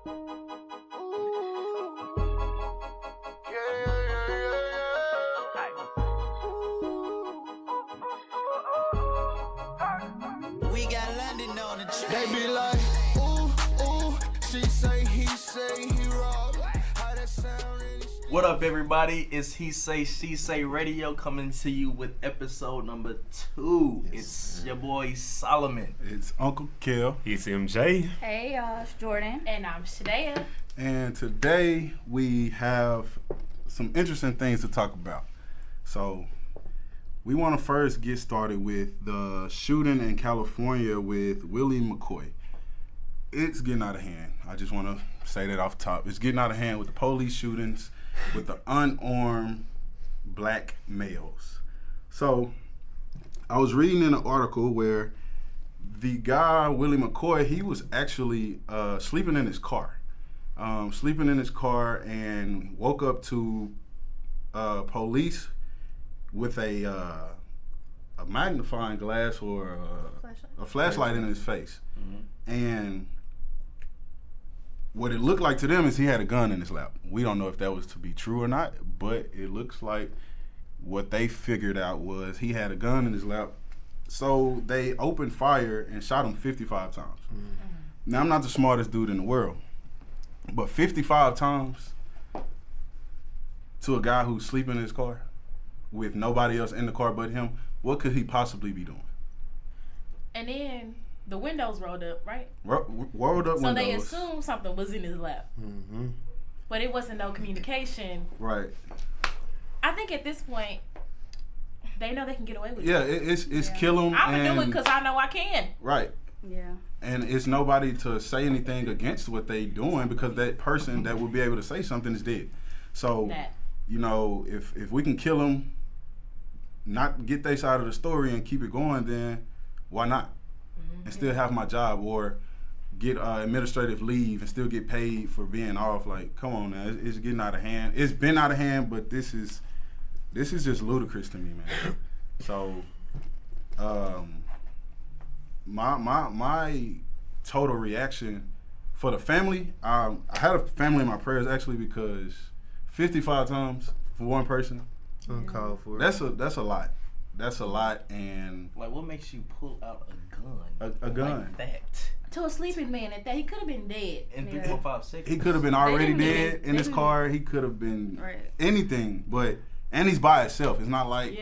We got London on the track. They be like, ooh, ooh, she say, he say, he rob. How that sound really still. What up, everybody? It's HeSaySheSay Radio coming to you with episode number 2. Yes, it's your boy Solomon. It's Uncle Kel. It's MJ. Hey y'all, it's Jordan. And I'm Shadea. And today we have some interesting things to talk about. So we want to first get started with the shooting in California with Willie McCoy. It's getting out of hand. I just want to say that off top. It's getting out of hand with the police shootings, with the unarmed black males. So I was reading in an article where the guy, Willie McCoy, he was actually sleeping in his car. And woke up to police with a magnifying glass or a flashlight in his face. Mm-hmm. And what it looked like to them is he had a gun in his lap. We don't know if that was to be true or not, but it looks like what they figured out was he had a gun in his lap. So they opened fire and shot him 55 times. Mm-hmm. Now, I'm not the smartest dude in the world, but 55 times to a guy who's sleeping in his car with nobody else in the car but him, what could he possibly be doing? And then the windows rolled up, right? Rolled up windows. So they assumed something was in his lap. Mm-hmm. But it wasn't no communication. Right. I think at this point, they know they can get away with it. Yeah, it's kill him. I'm going to do it because I know I can. Right. Yeah. And it's nobody to say anything against what they doing because that person that would be able to say something is dead. So, you know, if we can kill them, not get their side of the story and keep it going, then why not? Mm-hmm. And still have my job or get administrative leave and still get paid for being off. Like, come on now, it's getting out of hand. It's been out of hand, but this is just ludicrous to me, man. So, my total reaction for the family, I had a family in my prayers actually because 55 times for one person. Uncalled for. That's a lot. That's a lot. And like, what makes you pull out a gun? A gun like that to a sleeping man at that. He could have been dead in 3.5 seconds. He could have been already dead in his car. He could have been anything. And he's by himself. It's not like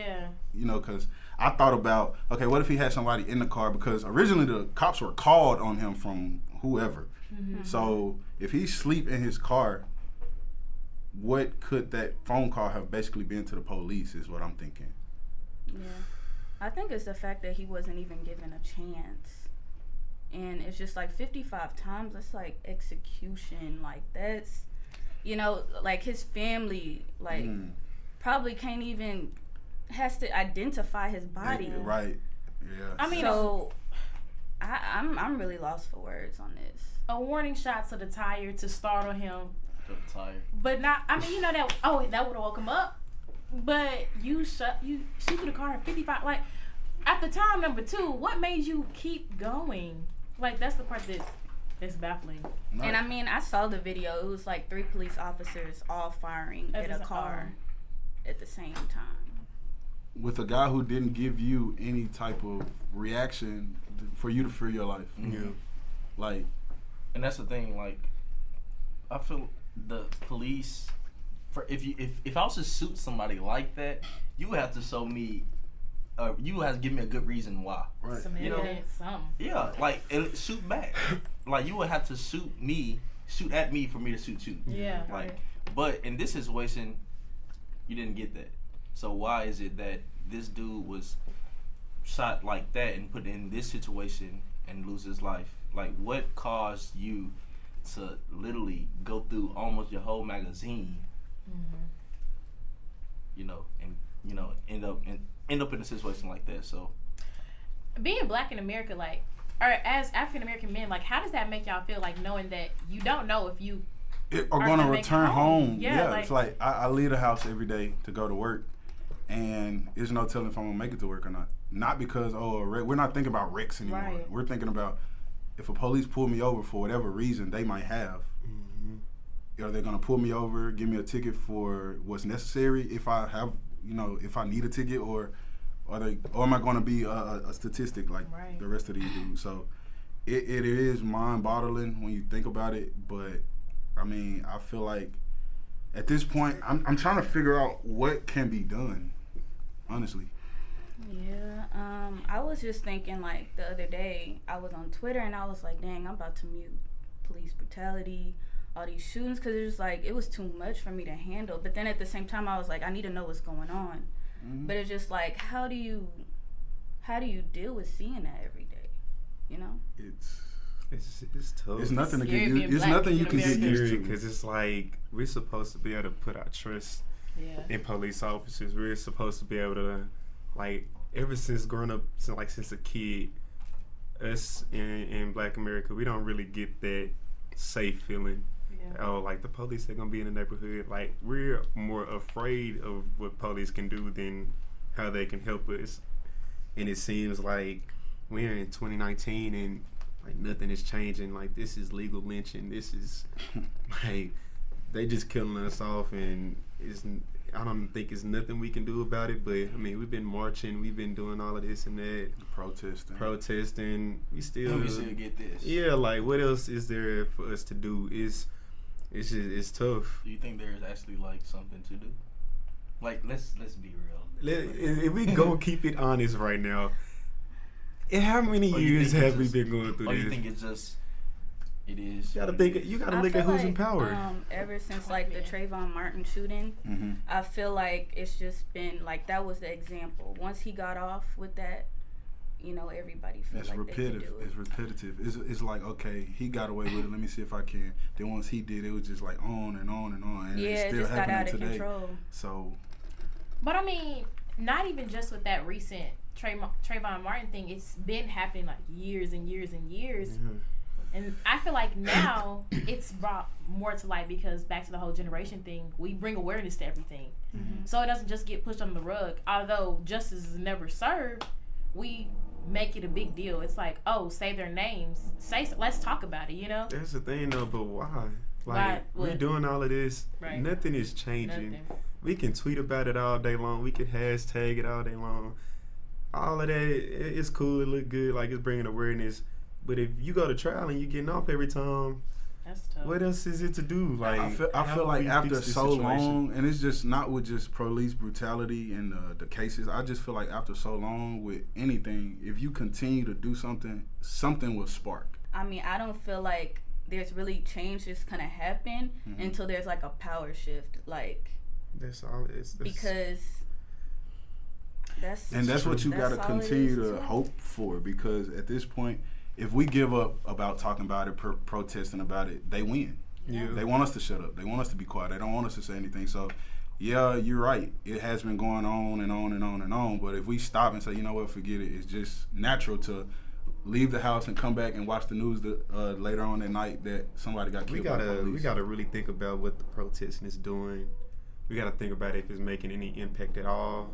you know, because I thought about, okay, what if he had somebody in the car? Because originally the cops were called on him from whoever. Mm-hmm. So if he sleep in his car, what could that phone call have basically been to the police is what I'm thinking. Yeah. I think it's the fact that he wasn't even given a chance. And it's just like 55 times, that's like execution. Like that's, you know, like his family, like probably can't even, has to identify his body. Right. Yeah. I mean, so I'm really lost for words on this. A warning shot to the tire to startle him. Tire. But not, I mean, you know that, that would have woke him up. But you shoot through the car at 55. Like, at the time, number 2, what made you keep going? Like, that's the part that's baffling. Right. And I mean, I saw the video. It was like 3 police officers all firing at a car at the same time. With a guy who didn't give you any type of reaction for you to free your life. Mm-hmm. Yeah. Like, and that's the thing, like, I feel the police, if I was to shoot somebody like that, you would have to show me, you would have to give me a good reason why. Right. Some evidence, something. Yeah, like, and shoot back. Like, you would have to shoot at me for me to shoot you. Yeah. Like, but in this situation, you didn't get that. So why is it that this dude was shot like that and put in this situation and lose his life? Like, what caused you to literally go through almost your whole magazine, you know, and end up in a situation like that? So, being black in America, like, or as African American men, like, how does that make y'all feel? Like, knowing that you don't know if you are going to return home. Yeah, it's like I leave the house every day to go to work, and there's no telling if I'm gonna make it to work or not. Not because we're not thinking about wrecks anymore. Right. We're thinking about if a police pull me over for whatever reason they might have, are they gonna pull me over, give me a ticket for what's necessary if I have, if I need a ticket, or am I gonna be a statistic like the rest of these dudes? So it is mind-boggling when you think about it, but I mean, I feel like at this point, I'm trying to figure out what can be done, honestly. Yeah, I was just thinking, like, the other day, I was on Twitter and I was like, dang, I'm about to mute police brutality, all these shootings, because it was like, it was too much for me to handle. But then at the same time, I was like, I need to know what's going on. Mm-hmm. But it's just like, how do you deal with seeing that every day, you know? It's tough. It's nothing to get used. It's nothing you can get used to, because it's like we're supposed to be able to put our trust in police officers. We're supposed to be able to, like, ever since growing up, since a kid, us in Black America, we don't really get that safe feeling. Oh, like the police are gonna be in the neighborhood. Like, we're more afraid of what police can do than how they can help us. And it seems like we're in 2019 and like nothing is changing. Like, this is legal lynching. This is like they just killing us off, and I don't think it's nothing we can do about it. But I mean, we've been marching, we've been doing all of this and that, protesting. We still get this. Yeah, like, what else is there for us to do? It's tough. Do you think there's actually like something to do? Like, let's be real. If we go keep it honest right now. How many years have we been going through this? Or you think it's just, it is? You gotta look at who's in power. Ever since like the Trayvon Martin shooting, I feel like it's just been like, that was the example. Once he got off with that, everybody feels like repetitive. They can do it. It's repetitive. It's like, okay, he got away with it. Let me see if I can. Then once he did, it was just like on and on and on. And it's still it just got out of today. control. So, but I mean, not even just with that recent Trayvon Martin thing, it's been happening like years and years and years. And I feel like now it's brought more to light because back to the whole generation thing, we bring awareness to everything. So it doesn't just get pushed under the rug. Although justice is never served, we make it a big deal. It's like, oh, say their names. Let's talk about it, That's the thing though, but why? Like, we're doing all of this. Right. Nothing is changing. Nothing. We can tweet about it all day long. We can hashtag it all day long. All of that, it's cool, it look good, like it's bringing awareness. But if you go to trial and you're getting off every time, that's tough. What else is it to do? Like, I feel like after so long, and it's just not with just police brutality and the cases. I just feel like after so long with anything, if you continue to do something will spark. I mean, I don't feel like there's really change that's gonna happen until there's like a power shift. Like, that's all it is. Because that's what you gotta continue to hope for, because at this point, if we give up about talking about it, protesting about it, they win. Yeah. They want us to shut up. They want us to be quiet. They don't want us to say anything. So, yeah, you're right. It has been going on and on and on and on. But if we stop and say, you know what, forget it, it's just natural to leave the house and come back and watch the news later on at night that somebody got killed by police. We gotta really think about what the protesting is doing. We gotta think about if it's making any impact at all.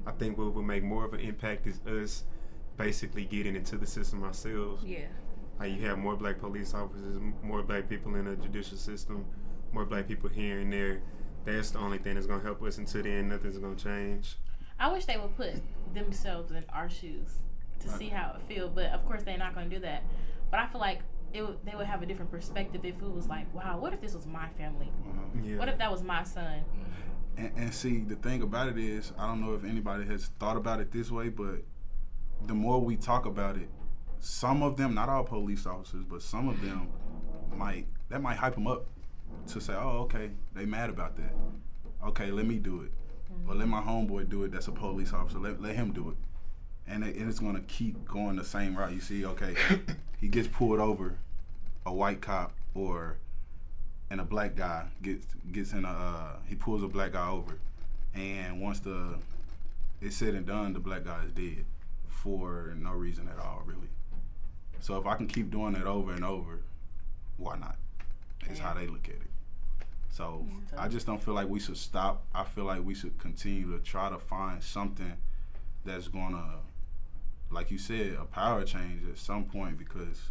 I think what will make more of an impact is us basically getting into the system ourselves. Yeah. Like, you have more black police officers, more black people in the judicial system, more black people here and there. That's the only thing that's gonna help us. Until then, nothing's gonna change. I wish they would put themselves in our shoes to see how it feels, but of course they're not gonna do that. But I feel like they would have a different perspective if it was like, wow, what if this was my family? Yeah. What if that was my son? And see, the thing about it is, I don't know if anybody has thought about it this way, but the more we talk about it, some of them, not all police officers, but some of them might hype them up to say, oh, okay, they mad about that. Okay, let me do it. Or let my homeboy do it that's a police officer. Let him do it. And it's going to keep going the same route. You see, okay, he gets pulled over, a white cop and a black guy gets in he pulls a black guy over. And once it's said and done, the black guy is dead for no reason at all, really. So if I can keep doing that over and over, why not? Is how they look at it. So I just don't feel like we should stop. I feel like we should continue to try to find something that's gonna, like you said, a power change at some point, because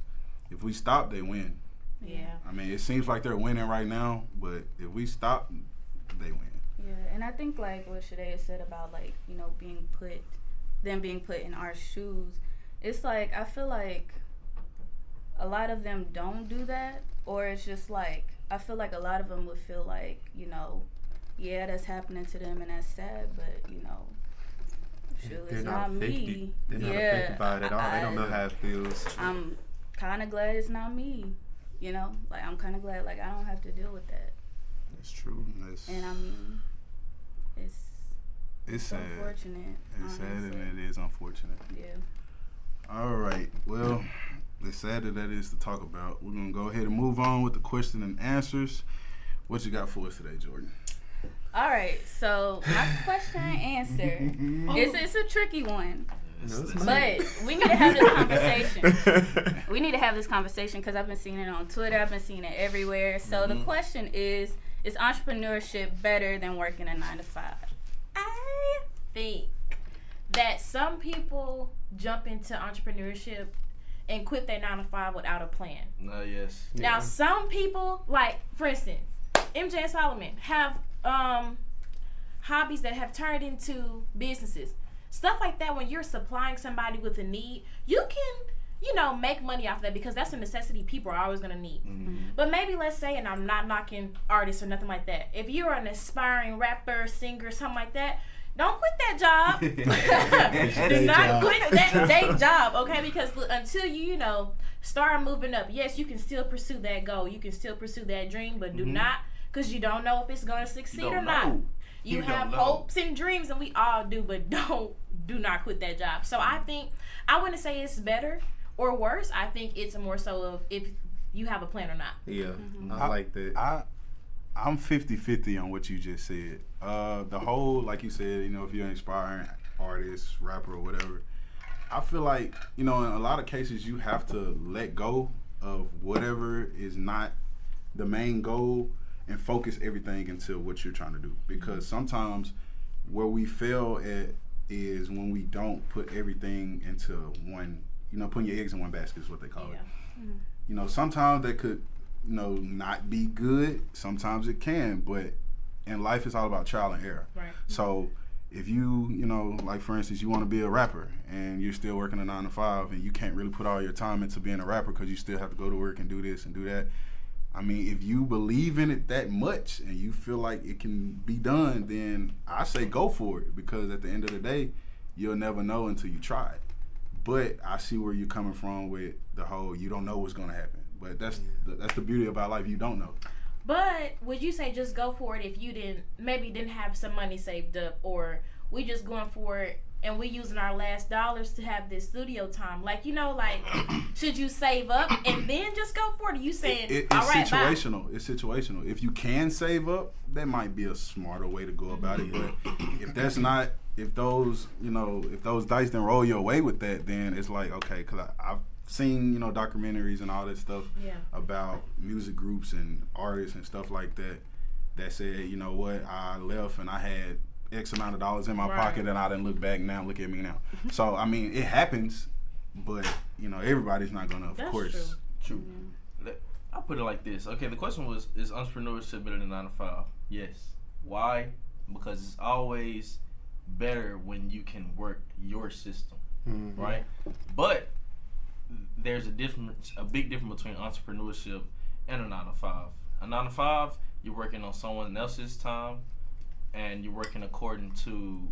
If we stop, they win. Yeah. I mean, it seems like they're winning right now, but if we stop, they win. Yeah, and I think like what Shadea said about like, you know, being put in our shoes, it's like I feel like a lot of them don't do that, or it's just like I feel like a lot of them would feel like, you know, yeah, that's happening to them and that's sad, but you know, shoot, it's not me. They're not affected by it at all. They don't know how it feels. I'm kind of glad it's not me. You know, like I'm kind of glad like I don't have to deal with that. That's true. And I mean, it's sad. Unfortunate. It's sad and it is unfortunate. Yeah. All right. Well, it's sad that is to talk about. We're gonna go ahead and move on with the question and answers. What you got for us today, Jordan? All right. So my question and answer it's a tricky one. But we need to have this conversation. We need to have this conversation because I've been seeing it on Twitter. I've been seeing it everywhere. So the question is entrepreneurship better than working a 9-to-5? I think that some people jump into entrepreneurship and quit their 9-to-5 without a plan. Yes. Now, some people, like, for instance, MJ and Solomon have hobbies that have turned into businesses. Stuff like that, when you're supplying somebody with a need, you can, you know, make money off of that because that's a necessity people are always going to need. Mm-hmm. But maybe let's say, and I'm not knocking artists or nothing like that, if you're an aspiring rapper, singer, something like that, don't quit that job. Do not quit that day job, okay? Because until you know, start moving up, yes, you can still pursue that goal. You can still pursue that dream, but do not, because you don't know if it's going to succeed or not. You have hopes and dreams, and we all do, but do not quit that job. So I think, I wouldn't say it's better or worse. I think it's more so of if you have a plan or not. Yeah, I like that. I'm 50-50 on what you just said. The whole, like you said, you know, if you're an inspiring artist, rapper, or whatever, I feel like, you know, in a lot of cases, you have to let go of whatever is not the main goal and focus everything into what you're trying to do. Because sometimes where we fail at is when we don't put everything into one, you know, putting your eggs in one basket is what they call it. Mm-hmm. You know, sometimes that could, you know, not be good. Sometimes it can, but in life it's all about trial and error. Right. So if you know, like for instance, you want to be a rapper and you're still working a 9-to-5 and you can't really put all your time into being a rapper because you still have to go to work and do this and do that. I mean, if you believe in it that much and you feel like it can be done, then I say go for it, because at the end of the day, you'll never know until you try it. But I see where you're coming from with the whole you don't know what's going to happen. But that's the beauty about life. You don't know. But would you say just go for it if you didn't have some money saved up, or we just going for it and we using our last dollars to have this studio time? Like, you know, like, should you save up and then just go for it? Are you saying, it's situational. Bye. It's situational. If you can save up, that might be a smarter way to go about it. But if that's not, if those dice didn't roll your way with that, then it's like, okay, because I've seen, you know, documentaries and all that stuff about music groups and artists and stuff like that said, you know what, I left and I had X amount of dollars in my pocket and I didn't look back. Now look at me now. So I mean, it happens, but you know, everybody's not gonna, of course. True. I'll put it like this. Okay, the question was, is entrepreneurship better than 9-to-5? Yes. Why? Because it's always better when you can work your system, right? But there's a big difference between entrepreneurship and a 9-to-5. A 9-to-5, you're working on someone else's time, and you're working according to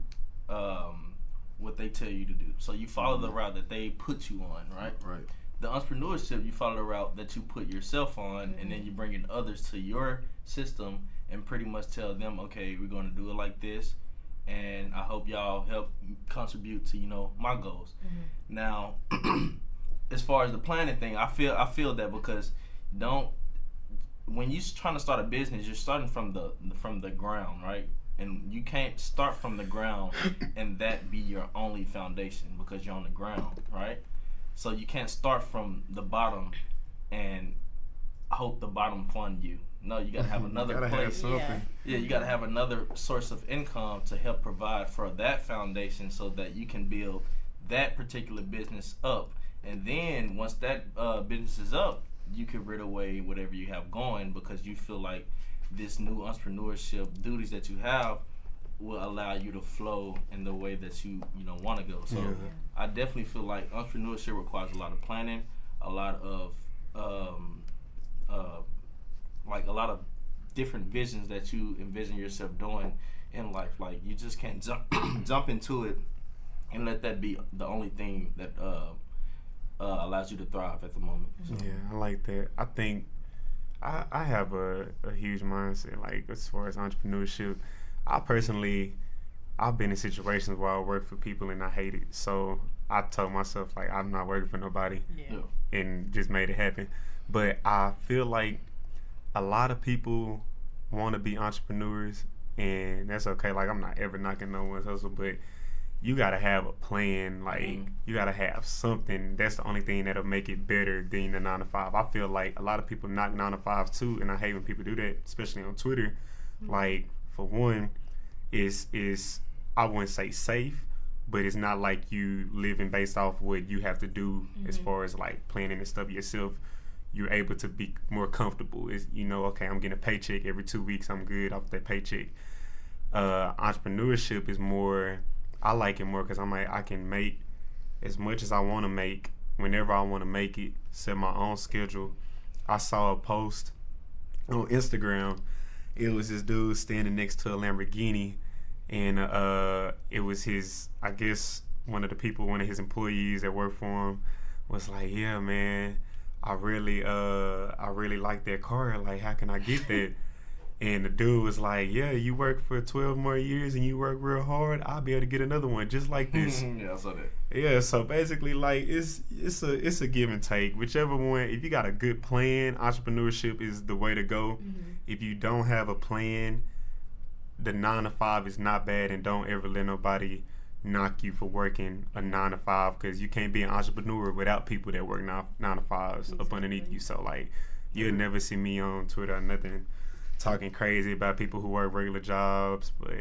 what they tell you to do. So you follow the route that they put you on, right? Right. The entrepreneurship, you follow the route that you put yourself on, and then you bring in others to your system and pretty much tell them, okay, we're going to do it like this, and I hope y'all help contribute to, you know, my goals. Now, as far as the planning thing, I feel that because when you're trying to start a business, you're starting from the ground, right? And you can't start from the ground and that be your only foundation because you're on the ground, right? So you can't start from the bottom and hope the bottom fund you. No, you gotta have another place. You gotta have another source of income to help provide for that foundation so that you can build that particular business up And then once that business is up, you can rid away whatever you have going because you feel like this new entrepreneurship duties that you have will allow you to flow in the way that you want to go. So I definitely feel like entrepreneurship requires a lot of planning, a lot of like a lot of different visions that you envision yourself doing in life. Like you just can't jump into it and let that be the only thing that allows you to thrive at the moment. So. Yeah, I like that. I think I have a huge mindset, like as far as entrepreneurship. I've been in situations where I work for people and I hate it. So I told myself, like, I'm not working for nobody and just made it happen. But I feel like a lot of people want to be entrepreneurs, and that's okay. Like, I'm not ever knocking no one's hustle, but you got to have a plan. Like, you got to have something. That's the only thing that'll make it better than the 9 to 5. I feel like a lot of people knock 9 to 5 too, and I hate when people do that, especially on Twitter. Like, for one, is I wouldn't say safe, but it's not like you living based off what you have to do as far as like planning and stuff yourself. You're able to be more comfortable. Is okay, I'm getting a paycheck every 2 weeks. I'm good off that paycheck. Entrepreneurship is more. I like it more because I'm like, I can make as much as I want to make whenever I want to make it. Set my own schedule. I saw a post on Instagram. It was this dude standing next to a Lamborghini, and it was his. I guess one of his employees that worked for him was like, "Yeah, man, I really like that car. Like, how can I get that?" And the dude was like, "Yeah, you work for 12 more years and you work real hard. I'll be able to get another one just like this." Yeah, I saw that. Yeah, so basically, like, it's a give and take. Whichever one, if you got a good plan, entrepreneurship is the way to go. If you don't have a plan, the 9 to 5 is not bad, and don't ever let nobody knock you for working a 9 to 5, because you can't be an entrepreneur without people that work 9 to 5s up underneath you. So, like, you'll never see me on Twitter or nothing talking crazy about people who work regular jobs, but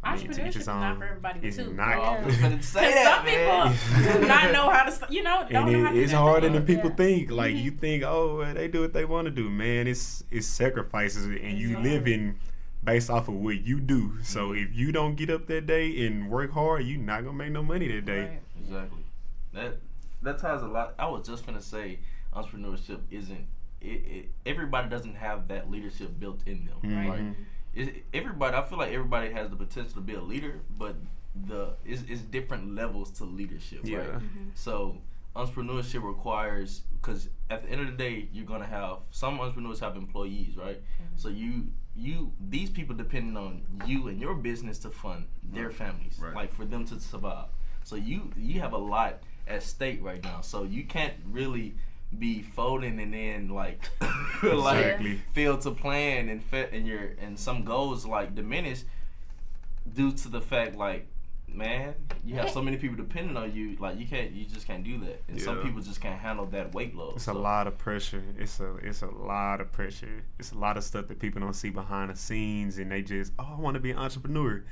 entrepreneurship is not for everybody it's too. Not. I was gonna say that, man. Some people do not know how to, don't know how to do it's that harder thing. than people think. Like, you think, oh, they do what they want to do, man. It's sacrifices, and you living based off of what you do. So if you don't get up that day and work hard, you're not gonna make no money that day. Right. Exactly. That ties a lot. I was just gonna say, entrepreneurship isn't. Everybody doesn't have that leadership built in them. Right? Everybody. I feel like everybody has the potential to be a leader, but it's different levels to leadership. Yeah. Right. So entrepreneurship requires, because at the end of the day, you're gonna have some entrepreneurs have employees, right? So these people depending on you and your business to fund their families, like for them to survive. So you have a lot at stake right now. So you can't really be folding and then like fail to plan and some goals like diminish due to the fact, like, man, you have so many people depending on you. Like, you just can't do that, and some people just can't handle that weight load. It's a lot of pressure. It's a lot of pressure. It's a lot of stuff that people don't see behind the scenes, and they just, I want to be an entrepreneur.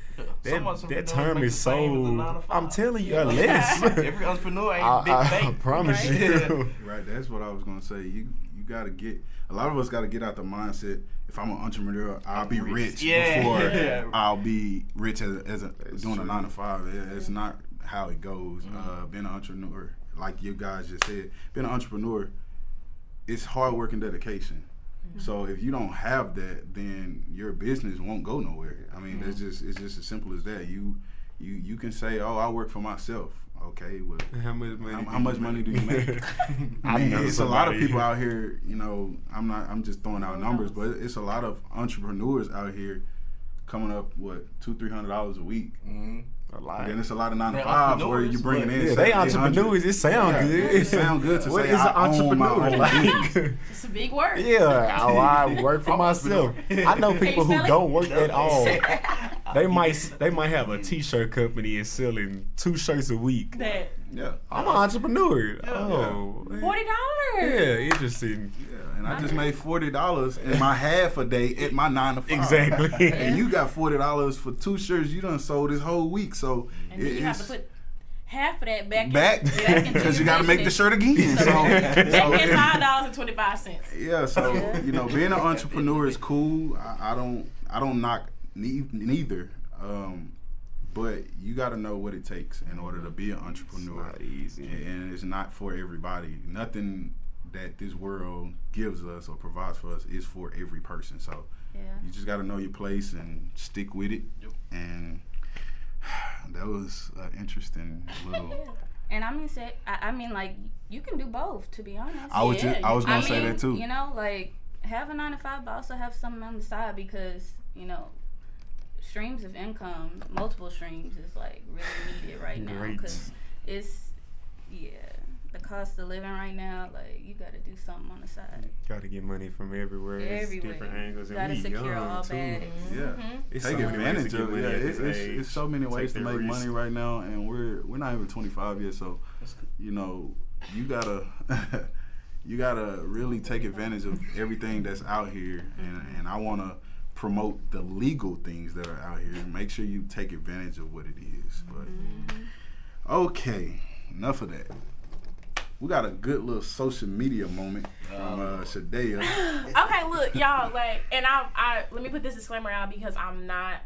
That term is so. I'm telling you, unless every entrepreneur ain't big bank. I promise you. Right, that's what I was gonna say. You gotta get. A lot of us gotta get out the mindset. If I'm an entrepreneur, I'll be rich before I'll be rich as doing a 9 to 5. It's not how it goes. Being an entrepreneur, like you guys just said, being an entrepreneur, it's hard work and dedication. So if you don't have that, then your business won't go nowhere. I mean, it's just as simple as that. You can say, "Oh, I work for myself." Okay, well, how much money do you make? I mean, it's a lot of people out here. I'm just throwing out numbers, but it's a lot of entrepreneurs out here coming up $200-$300 a week. A lot. And then it's a lot of 9 to 5s where you bringing in. Yeah, they entrepreneurs. It sound good. It sound good to what say is I an own my entrepreneur? own Like, It's a big word. yeah, I work for myself. I know people who don't work at all. They might have a t-shirt company and selling 2 shirts a week. I'm an entrepreneur. $40. Yeah, interesting. Yeah, and I just made $40 in my half a day at my 9 to 5. Exactly. And you got $40 for 2 shirts you done sold this whole week. So And then you have to put half of that back because into you got to make the shirt again. So back in $5.25. Yeah, so being an entrepreneur is cool. I don't knock neither. But you got to know what it takes in order to be an entrepreneur. It's not easy. And it's not for everybody. Nothing that this world gives us or provides for us is for every person. So you just got to know your place and stick with it. Yep. And that was an interesting little. And I mean, like, you can do both, to be honest. I was gonna say that too. You know, like, have a 9-to-5, but also have something on the side because, you know, streams of income, multiple streams is like really needed right now because it's the cost of living right now. Like, you got to do something on the side. Got to get money from everywhere. It's different angles. Got to secure all bags. Yeah, It's take so many ways advantage to of get it. money Yeah, at this age. it's so many ways to Take that make risk. money right now, and we're not even 25 yet. So you know, you gotta you gotta really take advantage of everything that's out here, and I want to promote the legal things that are out here. Make sure you take advantage of what it is. But okay, enough of that. We got a good little social media moment from Shadea. Okay, look, y'all, like, and I let me put this disclaimer out because I'm not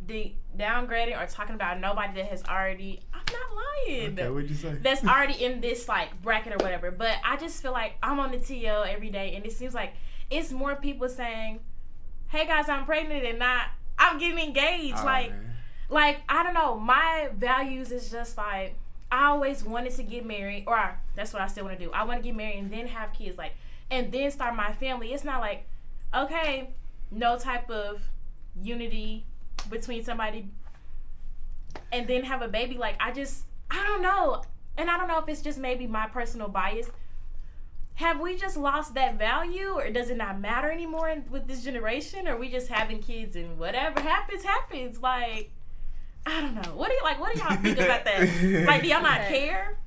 downgrading or talking about nobody that has already. I'm not lying. Okay, what'd you say? That's already in this like bracket or whatever. But I just feel like I'm on the TL every day, and it seems like it's more people saying, "Hey guys, I'm pregnant," and not I'm getting engaged. Like I don't know. My values is just like I always wanted to get married, or that's what I still want to do. I want to get married and then have kids, like, and then start my family. It's not like, okay, no type of unity between somebody and then have a baby. Like, I don't know. And I don't know if it's just maybe my personal bias. Have we just lost that value, or does it not matter anymore with this generation? Or we just having kids and whatever happens? Like, I don't know. What do y'all think about that? Like, do y'all not care?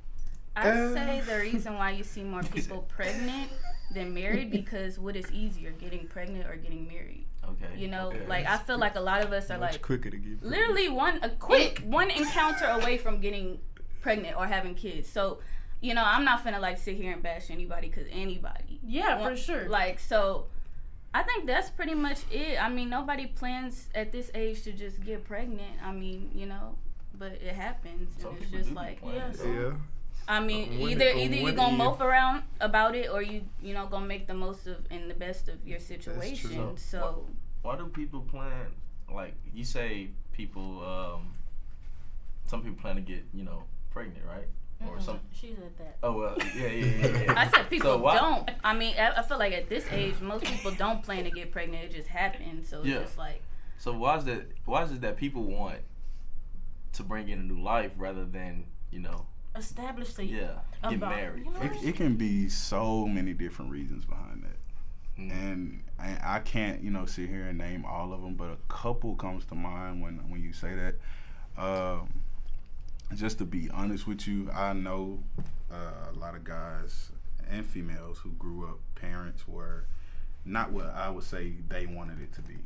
I'd say the reason why you see more people pregnant than married because what is easier, getting pregnant or getting married? Okay. You know, like I feel like a lot of us are Much like quicker to get pregnant. literally one encounter away from getting pregnant or having kids. So, you know, I'm not finna like sit here and bash anybody because anybody. Yeah, for sure. Like, so I think that's pretty much it. I mean, nobody plans at this age to just get pregnant. I mean, you know, but it happens, and it's just like, Yeah. I mean, either you gonna mope around about it, or you know gonna make the most of and the best of your situation. So why do people plan? Like you say, people. Some people plan to get pregnant, right? Or some. She said that. Oh well, yeah. I said people So don't. I mean, I feel like at this age, most people don't plan to get pregnant. It just happens. So it's just like. So why is it that people want to bring in a new life rather than Establish the get married? It can be so many different reasons behind that. And I can't sit here and name all of them, but a couple comes to mind when you say that. Just to be honest with you, I know a lot of guys and females who grew up, parents were not what I would say they wanted it to be.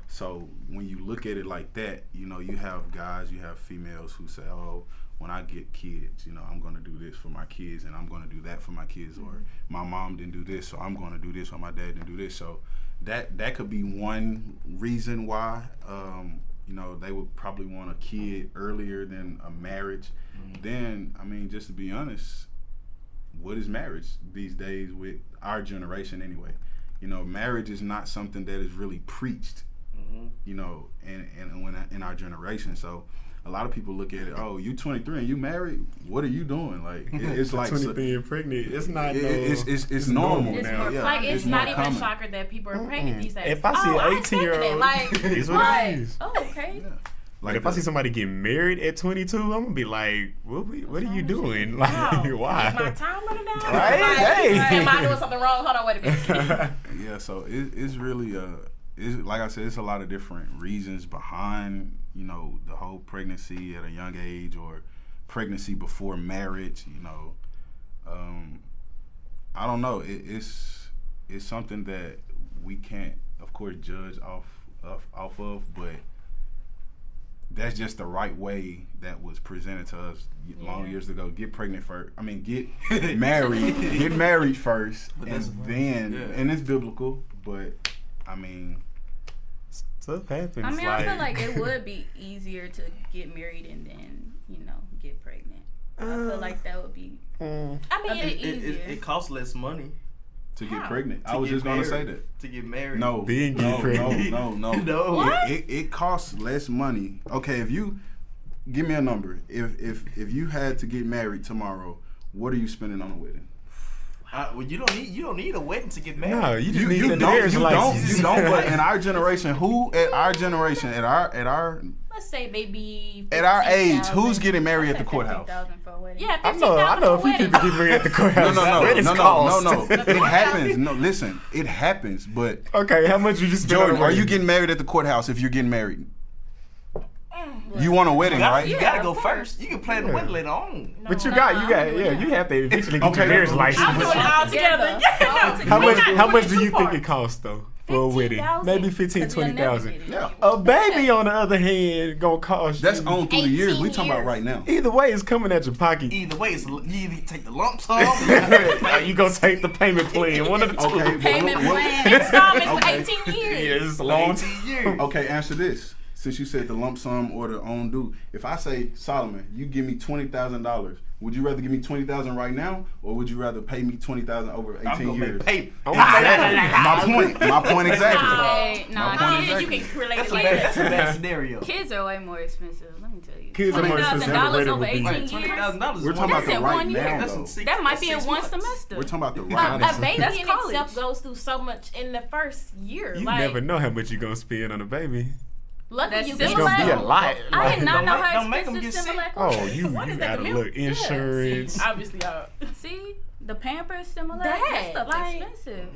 So when you look at it like that, you have guys, you have females who say, oh, when I get kids, I'm going to do this for my kids and I'm going to do that for my kids, or my mom didn't do this, so I'm going to do this, or my dad didn't do this. So that could be one reason why, they would probably want a kid earlier than a marriage. Then, I mean, just to be honest, what is marriage these days with our generation anyway? Marriage is not something that is really preached, and in our generation. So a lot of people look at it, oh, you 23 and you married? What are you doing? Like, it's like 23 and pregnant. It's not. It's normal It's now. more, Yeah, like it's not even common. shocker that people are pregnant these days. If I see an 18-year-old, like, it's what it is. Oh, okay. Yeah. Like if I see somebody get married at 22, I'm gonna be like, "What are you doing? Like, why?" Is my time running down? Right? Like, Hey. am I doing something wrong? Hold on, wait a minute. Yeah, so it's really like I said, it's a lot of different reasons behind the whole pregnancy at a young age or pregnancy before marriage. I don't know. It's something that we can't, of course, judge off of, but that's just the right way that was presented to us long years ago. Get pregnant first. I mean, get married. Get married first, and then and it's biblical. But I mean, stuff happens. I mean, I feel like it would be easier to get married and then get pregnant. I feel like that would be. I mean, it costs less money to get pregnant. I was just gonna say that. To get married. No. Being get pregnant. No. What? It costs less money. Okay, if you give me a number, if you had to get married tomorrow, what are you spending on a wedding? Well, you don't need a wedding to get married. No, you just You need the don't. marriage You license. don't. But in our generation, at our let's say maybe at our age, 15,000. who's getting married at the courthouse? 15,000 for a wedding. Yeah, I know a few people get married at the courthouse. No. It happens. No, listen, it happens. But Okay, how much you just spend? Jordan, on a are you wedding? getting married at the courthouse? If you're getting married, you want a wedding, right? You gotta go first. You can plan the wedding later on. But you have to eventually get your marriage license. I'm doing it all together. How much do you think it costs though for a wedding? 15,000. Maybe 15, 20,000. Yeah. A baby, on the other hand, gonna cost That's you. on through the years. We 18 talking about years. right now. Either way, it's coming at your pocket. Either way, you either take the lump sum. You gonna take the payment plan? One of the two. Okay, Payment plan. Installments for Okay. 18 years. Yeah, it's a long 18 years. Okay, answer this. Since you said the lump sum or the own due, if I say, Solomon, you give me $20,000, would you rather give me $20,000 right now, or would you rather pay me $20,000 over 18 I'm gonna years? make paper. Exactly. My point exactly. Hey, My nah, point Kids, exactly. you can relate That's to a that. that's a bad scenario. kids are way more expensive. Let me tell you. Kids are more expensive. $20,000 Than over would be. 18 Right, years. $20,000. We're talking about the That's in right 1 year. now, That's though. in six- That might that's be in 6 one months. semester. We're talking about the A right. baby That's in college. itself goes through so much in the first year. You like, never know how much you gonna spend on a baby. lucky That's you It's Similac? gonna be a lot. I did not Don't know make- how don't make 'em expensive get sick. Similac was. Oh, you What is that, gotta the look milk? insurance. obviously, See, the Pampers Similac, That, that stuff like- expensive.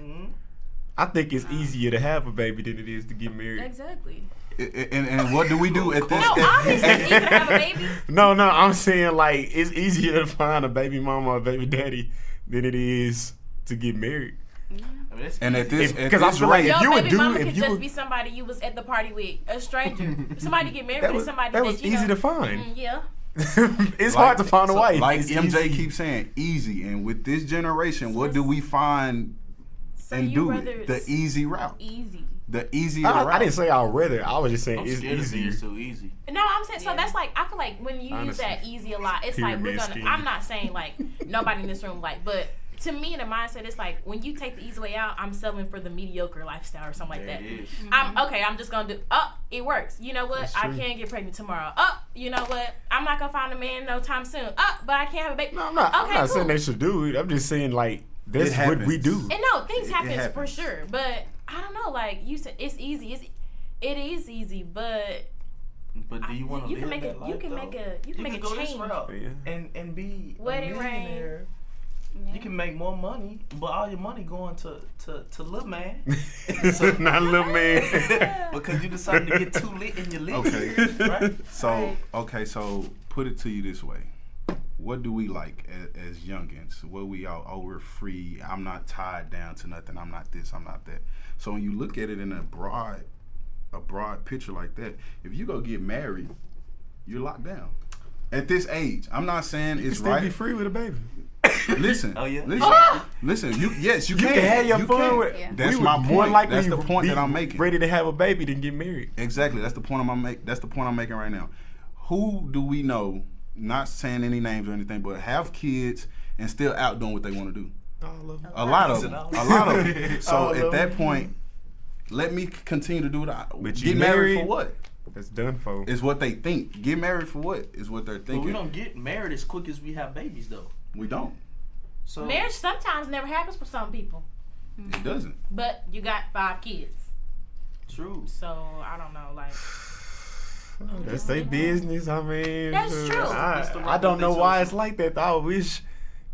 I think it's easier to have a baby than it is to get married. Exactly. And what do we do at this? no, obviously, it's easier to have a baby. No, I'm saying like it's easier to find a baby mama or a baby daddy than it is to get married. I mean, that's And at this, Because I feel like Your if you would baby do, mama if could you just would, be somebody you was at the party with, a stranger. Somebody get married that to was, somebody that was you easy know, to find. Yeah. It's hard to find a wife. Like It's MJ easy. keeps saying, easy. And with this generation, what do we find So and you do rather it? The easy route. Easy. The easier route. I didn't say I'd rather. I was just saying I'm it's scared of being easier. so easy. No, I'm saying so. That's like I feel like when you use Honestly. that easy a lot, it's like we're Pyramid gonna. scheme. I'm not saying like nobody in this room like, but to me in the mindset, it's like when you take the easy way out, I'm selling for the mediocre lifestyle or something like There that. it is. I'm just gonna do. It works. You know what? That's I true. can't get pregnant tomorrow. You know what? I'm not gonna find a man no time soon. But I can't have a baby. No, I'm not. I'm Okay, not cool. saying they should do it. I'm just saying like that's It what we happens. do. And no, things happen for happens. sure. But I don't know. Like you said, it's easy. It is easy, but But do you want to you live can make that a life, you can though? make a you can make a go this change. route Yeah. and be Wedding a ring. millionaire. Yeah. You can make more money, but all your money going to little man. Not a little man. Because you decided to get too lit in your lips. Okay. Right? So put it to you this way. What do we like as youngins? What we all, we're free. I'm not tied down to nothing. I'm not this. I'm not that. So when you look at it in a broad picture like that, if you go get married, you're locked down. At this age, I'm not saying You it's still be right. free with a baby. Listen, Oh, yeah? listen. You can. You can have your fun with. Yeah. That's we would my more point. likely That's the point be that I'm making. Ready to have a baby than get married. Exactly. That's the point That's the point I'm making right now. Who do we know? Not saying any names or anything, but have kids and still out doing what they want to do. All of them. A lot of them. A lot of them. So All at of that them. point, let me continue to do what I. But you Get married married? for what? That's done for. Is what they think. Get married for what? Is what they're But thinking. we don't get married as quick as we have babies, though. We don't. So Marriage sometimes never happens for some people, It doesn't. but you got 5 kids, true. so I don't know. Like That's their business. I mean, That's true. I don't know why it's like that. I wish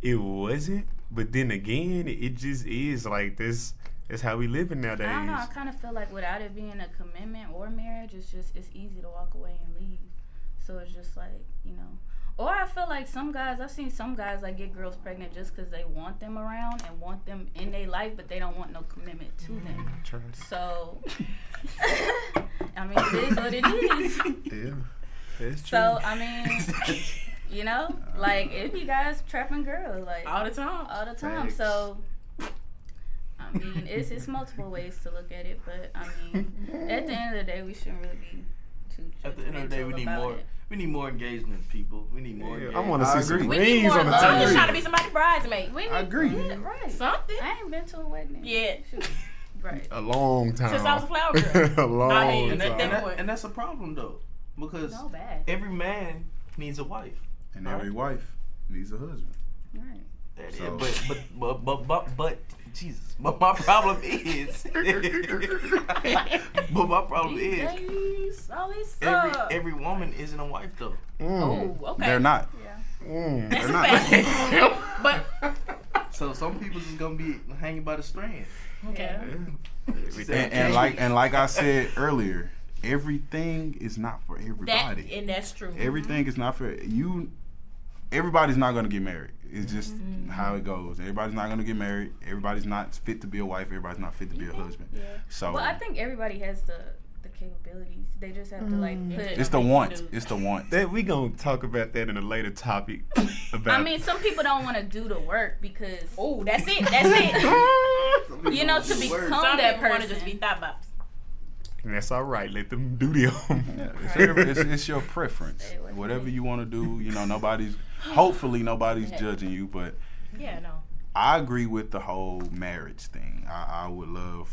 it wasn't, but then again, it just is like this. That's how we living nowadays. I don't know. I kind of feel like without it being a commitment or marriage, it's easy to walk away and leave. So it's just like, Or I feel like I've seen some guys like get girls pregnant just because they want them around and want them in their life, but they don't want no commitment to them. So, I mean, it is what it is. Yeah. That's true. So I mean, you know, like it be guys trapping girls like All the time. all the time. Facts. So I mean, it's multiple ways to look at it, but I mean, at the end of the day, we shouldn't really be too. At the end of the day, we need judgmental more. about it. We need more engagement, people. We need more. Yeah, I engagement. want to I see some agree. We need rings more. on the I'm just table. trying to be somebody's bridesmaid. We I need- agree. yeah, right. Something. I ain't been to a wedding. Yeah. Shoot. Right. A long time. Since I was a flower girl. A long I mean, And, time. and that's a problem though, because No bad. every man needs a wife. And every wife needs a husband. Right. That is, So- but Jesus. But my problem is. but my problem These is days, all this every woman isn't a wife though. Oh, okay. They're not. Yeah. That's They're a not. fact. But So some people just gonna be hanging by the strand. okay. And like I said earlier, everything is not for everybody. That's true. Everything is not for you. Everybody's not gonna get married. It's just how it goes. Everybody's not gonna get married. Everybody's not fit to be a wife. Everybody's not fit to be a husband. Yeah. So Well, I think everybody has the capabilities. They just have to like put. it's the want. It's the want. That we gonna talk about that in a later topic. About I mean, some people don't want to do the work because Oh, that's it. That's it. you know to become Some that people want person. to just be thought about. and that's all right. Let them do their own. Yeah, it's your preference. Stay away from Whatever me. you want to do, you know, hopefully nobody's judging you, but Yeah, no. I agree with the whole marriage thing. I would love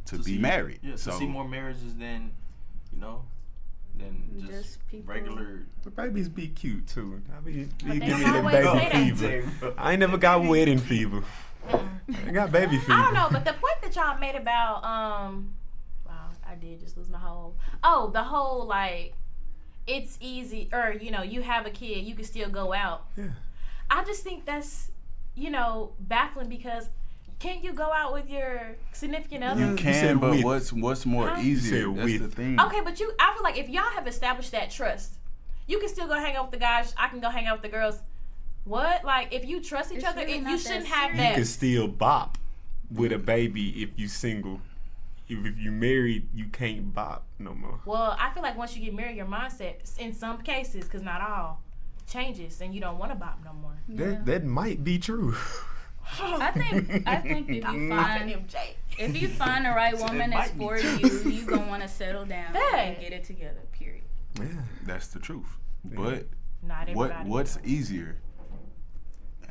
to be see, married. Yeah, so to see more marriages than, than just Just people- regular. The babies be cute too. I mean, But you they give me don't that always baby say fever. I ain't never got wedding fever. I got baby fever. I don't know, but the point that y'all made about wow, I did just lose my whole. Oh, the whole like, it's easy, or you have a kid, you can still go out. Yeah. I just think that's baffling because can't you go out with your significant other? you You can, said but with. what's more Huh? easier? You said That's the with. thing. Okay, but I feel like if y'all have established that trust, you can still go hang out with the guys. I can go hang out with the girls. What? Like, if you trust each It's other, really you not that shouldn't have serious. You that. can still bop with a baby if you single. If you married, you can't bop no more. Well, I feel like once you get married, your mindset, in some cases, because not all, changes, and you don't want to bop no more. Yeah. That might be true. I think if you find MJ. if you find the right woman that's might be for true. you gonna want to settle down Yeah. and get it together. Period. Yeah. That's the truth. But Not everybody. what's easier?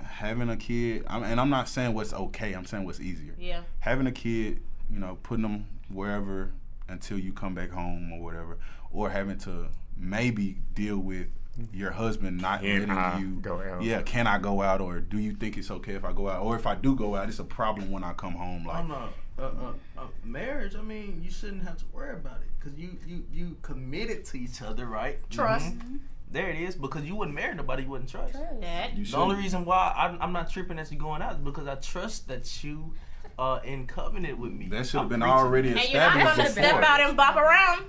Having a kid, and I'm not saying what's okay. I'm saying what's easier. Yeah. Having a kid, putting them wherever until you come back home or whatever, or having to maybe deal with your husband not Can I letting you go out? Yeah, can I go out, or do you think it's okay if I go out, or if I do go out, it's a problem when I come home. Like, I'm not. Marriage. I mean, you shouldn't have to worry about it because you committed to each other, right? Trust. There it is. Because you wouldn't marry nobody you wouldn't trust. That. you The only shouldn't. reason why I'm not tripping at you going out is because I trust that you are in covenant with me. That should have I'm been preaching. already And you're not established going to step before. out and bop around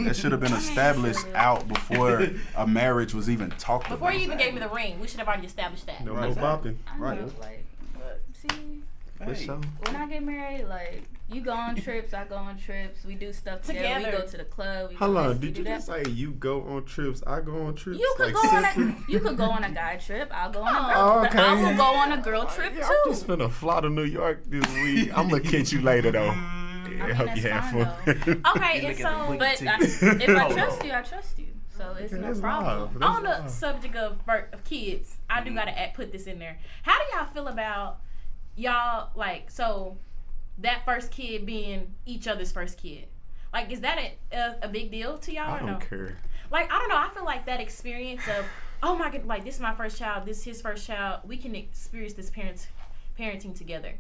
That should have been established out before a marriage was even talked before about. you even gave me the ring. We should have already established that. No Right. more bopping. I Right. know, like, but see, For Hey. sure. when I get married, like, you go on trips, I go on trips. We do stuff together. We Together. go to the club. We Hold do on, this, we did do you that. just say you go on trips, I go on trips? You could like go on separate? you could go on a guy trip. I'll go on a girl. Oh, But okay. I will go on a girl trip Yeah, too. I'm just finna fly to New York this week. I'm gonna catch you later though. Yeah, mean, hope you that's have fine, fun. Okay, You and look at the so, boogie But ticket. if I Hold trust on. you, I trust you. So it's Okay, no that's problem. wild. That's on the wild. subject of kids, I do gotta put this in there. How do y'all feel about y'all so that first kid being each other's first kid? Like, is that a big deal to y'all I or no? don't care. Like, I don't know. I feel like that experience of, oh my god, like this is my first child, this is his first child. We can experience this parenting together.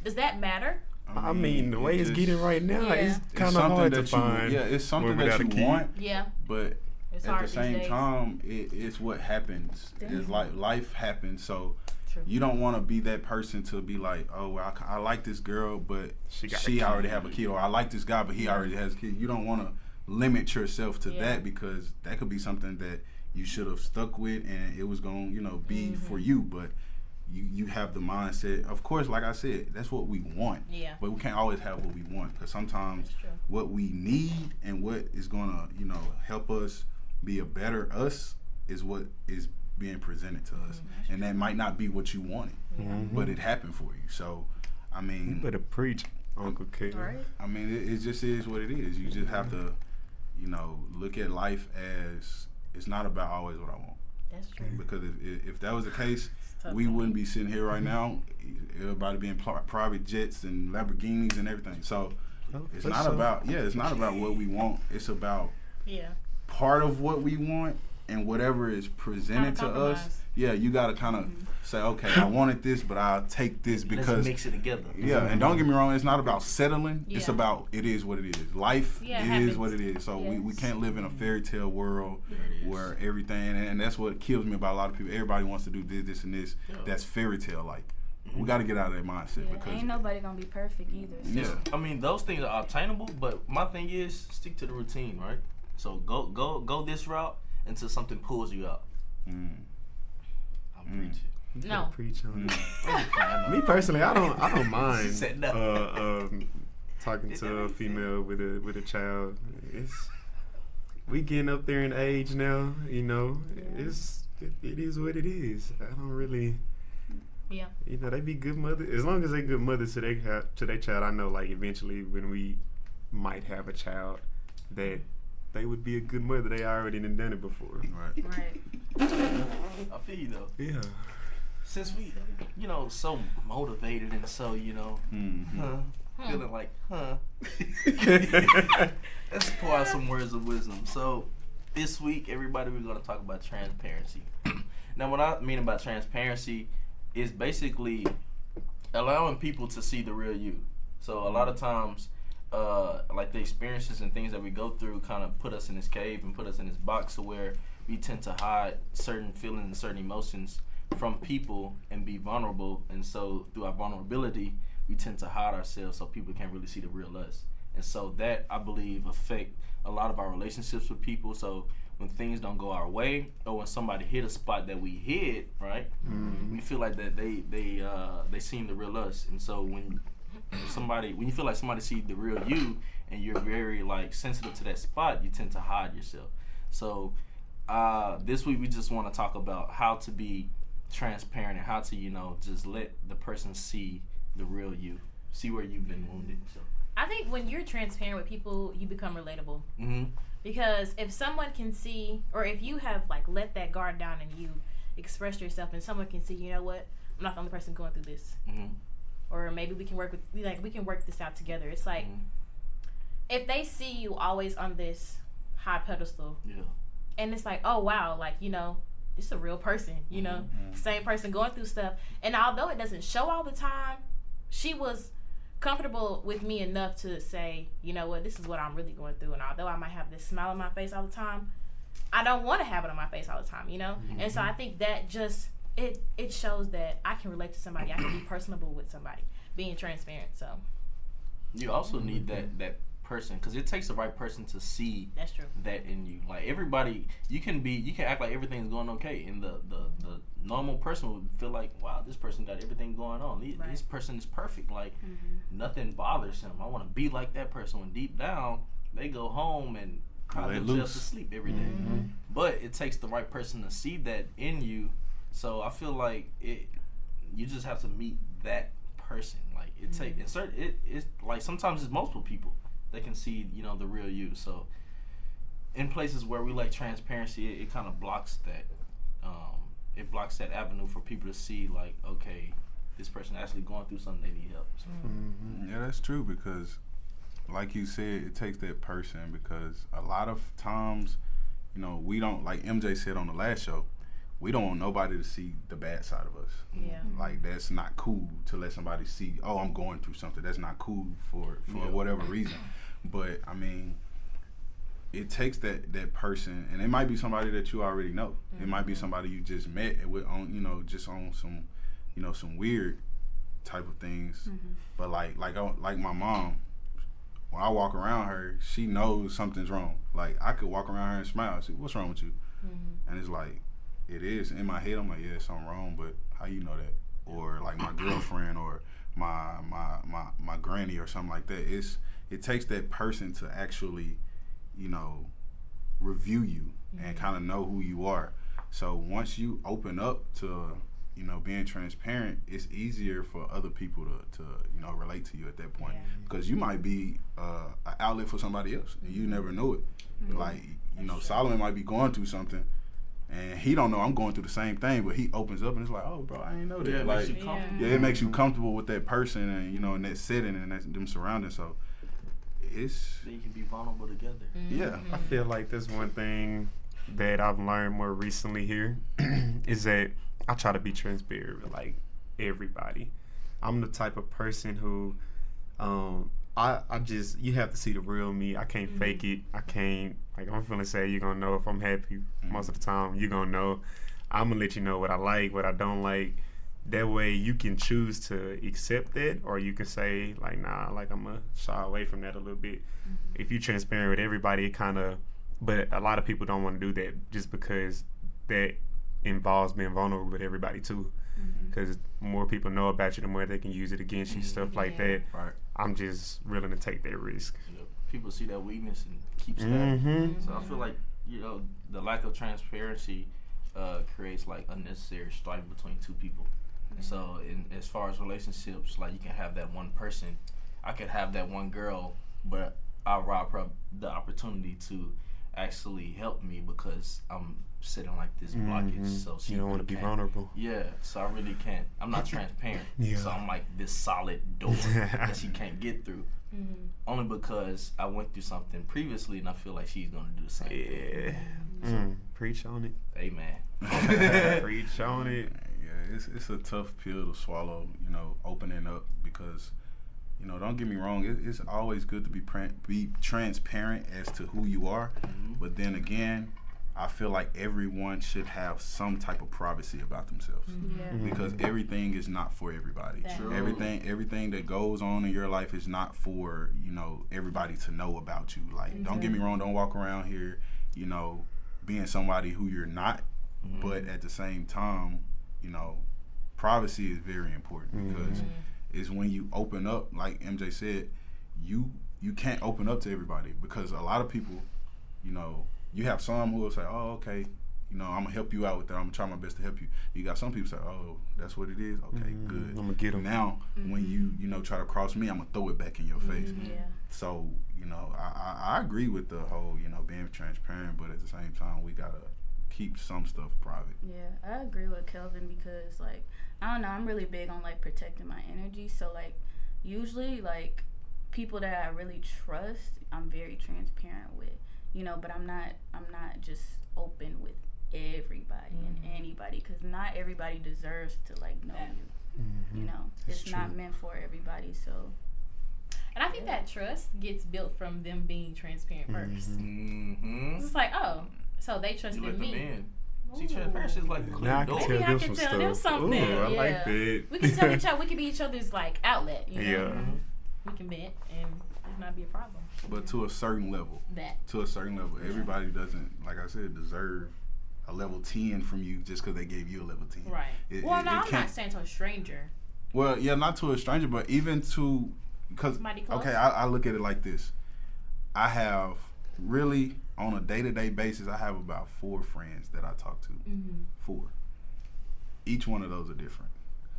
Does that matter? I mean, the way it's just- getting right now, Yeah. it's it's kind of something hard to that find. you, it's something one that without you a kid. want, Yeah, but it's at hard the these same days. time, it's what happens. It's like life happens, so True. you don't want to be that person to be like, oh, well, I like this girl, but She got a she kid. already have a kid, or I like this guy, but he already has a kid. You don't want to limit yourself to Yeah. that, because that could be something that you should have stuck with, and it was going to be Mm-hmm. for you, but you have the mindset. Of course, like I said, that's what we want. Yeah. But we can't always have what we want, because sometimes That's true. what we need and what is going to, help us be a better us is what is being presented to us, and that might not be what you wanted, but it happened for you. So, I mean, you better preach, Uncle K. Right. I mean, it just is what it is. You just have to, look at life as it's not about always what I want. That's true. Because if that was the case, we wouldn't be sitting here right now. Everybody being private jets and Lamborghinis and everything. So it's not about what we want. It's about part of what we want and whatever is presented to us. Yeah, you got to kind of say, okay, I wanted this, but I'll take this because let's mix it together. Yeah, and don't get me wrong, it's not about settling. It's about it is what it is. Life is what it is. So we can't live in a fairy tale world where everything, and that's what kills me about a lot of people. Everybody wants to do this and this. That's fairy tale like. We got to get out of that mindset because ain't nobody gonna be perfect either. So. Yeah, I mean those things are obtainable, but my thing is stick to the routine, right? So go this route until something pulls you out. I'm preaching. No. Preach on it. Me personally, I don't mind talking to a female with a child. We getting up there in age now, it is what it is. I don't really. Yeah. They be good mothers. As long as they good mothers to their child, I know like eventually when we might have a child that they would be a good mother. They already done it before. Right. I feel you though. Yeah. Since we, so motivated and so, feeling like, let's pour out some words of wisdom. So this week, everybody, we're going to talk about transparency. Now, what I mean about transparency is basically allowing people to see the real you. So a lot of times, like the experiences and things that we go through kind of put us in this cave and put us in this box to where we tend to hide certain feelings and certain emotions from people and be vulnerable. And so through our vulnerability, we tend to hide ourselves so people can't really see the real us. And so that, I believe, affect a lot of our relationships with people. So when things don't go our way, or when somebody hit a spot that we hid, right, we feel like that they seen the real us. And so when you feel like somebody see the real you and you're very like sensitive to that spot, you tend to hide yourself. So this week we just want to talk about how to be transparent and how to just let the person see the real you, see where you've been wounded. So I think when you're transparent with people, you become relatable. Because if someone can see, or if you have like let that guard down and you expressed yourself, and someone can see, you know what, I'm not the only person going through this. Or maybe we can work this out together. It's like if they see you always on this high pedestal, and it's like, oh wow, like this is a real person, same person going through stuff. And although it doesn't show all the time, she was comfortable with me enough to say, you know what, this is what I'm really going through. And although I might have this smile on my face all the time, I don't want to have it on my face all the time, And so I think that just it shows that I can relate to somebody. I can be personable with somebody, being transparent. So you also need that person, because it takes the right person to see that's true that in you. Like everybody, you can act like everything's going okay, and the normal person would feel like, wow, this person got everything going on. This person is perfect. Like nothing bothers him. I want to be like that person. When deep down they go home and cry themselves to sleep every day. But it takes the right person to see that in you. So I feel like you just have to meet that person. Like it's like sometimes it's multiple people that can see the real you. So in places where we like transparency, it kind of blocks that. It blocks that avenue for people to see like, okay, this person actually going through something, they need help. So. Yeah, that's true, because like you said, it takes that person, because a lot of times, we don't, like MJ said on the last show, we don't want nobody to see the bad side of us. Yeah. Like that's not cool to let somebody see, oh, I'm going through something. That's not cool for whatever reason. But I mean, it takes that person, and it might be somebody that you already know. It might be somebody you just met with on just on some some weird type of things. But like my mom, when I walk around her, she knows something's wrong. Like I could walk around her and smile. Say, what's wrong with you? And it's like, it is. In my head, I'm like, yeah, something wrong, but how you know that? Or like my girlfriend or my granny or something like that. It takes that person to actually, review you and kind of know who you are. So once you open up to, you know, being transparent, it's easier for other people to you know, relate to you at that point. Because you might be an outlet for somebody else, and you never know it. Like, you know, Solomon might be going through something, and he don't know I'm going through the same thing, but he opens up and it's like, oh, bro, I ain't know that. Yeah, it like, makes you comfortable. it makes you comfortable with that person and, you know, in that setting and them surroundings. So it's, Then you can be vulnerable together. yeah. I feel like there's one thing that I've learned more recently here is that I try to be transparent with like everybody. I'm the type of person who I just, you have to see the real me. I can't fake it. I can't, like, I'm feeling sad, you're gonna know if I'm happy most of the time. You're gonna know. I'm gonna let you know what I like, what I don't like. That way you can choose to accept that, or you can say like, nah, like I'm gonna shy away from that a little bit. If you're transparent with everybody, it kind of, but a lot of people don't want to do that just because that involves being vulnerable with everybody too. Because more people know about you, the more they can use it against you, stuff like that. Right. I'm just willing to take that risk. You know, people see that weakness and keep stabbing. So I feel like, you know, the lack of transparency creates like unnecessary strife between two people. And so as far as relationships, like you can have that one person, I could have that one girl, but I'll rob her the opportunity to actually help me because I'm sitting like this blockage. So she You don't want to be vulnerable. Yeah, so I really can't. I'm not transparent. Yeah. So I'm like this solid door that she can't get through. Only because I went through something previously and I feel like she's going to do the same thing. Yeah. Preach on it. Amen. Preach on it. Yeah, it's a tough pill to swallow, you know, opening up because, you know, don't get me wrong, it's always good to be transparent as to who you are. But then again, I feel like everyone should have some type of privacy about themselves because everything is not for everybody. True. Everything that goes on in your life is not for, you know, everybody to know about you. Like, don't get me wrong, don't walk around here, you know, being somebody who you're not. But at the same time, you know, privacy is very important because it's when you open up, like MJ said, you can't open up to everybody because a lot of people, you know, you have some who will say, oh, okay, you know, I'm going to help you out with that. I'm going to try my best to help you. You got some people say, oh, that's what it is? Okay, good. I'm going to get them. Now, when you know, try to cross me, I'm going to throw it back in your face. So, you know, I agree with the whole, you know, being transparent, but at the same time, we got to keep some stuff private. Yeah, I agree with Kelvin because, like, I don't know, I'm really big on, like, protecting my energy. So, like, usually, like, people that I really trust, I'm very transparent with. You know, but I'm not just open with everybody and anybody because not everybody deserves to like know you. You know, it's not meant for everybody. So, and I think that trust gets built from them being transparent first. It's like, oh, so they trusted You let me. them in. See, transparency is like the Now I clear can door. Maybe I tell can them tell some them stuff. something. Ooh, I like Yeah. that. We can tell each other. We can be each other's like outlet. You know? Yeah. We can vent and it not be a problem. But to a certain level. To a certain level. Everybody doesn't, like I said, deserve a level 10 from you just because they gave you a level 10. Right. I'm not can't- saying to a stranger. Well, yeah, not to a stranger, but even to, because, Somebody close? okay, I look at it like this. I have really, on a day-to-day basis, I have about 4 friends that I talk to. 4. Each one of those are different.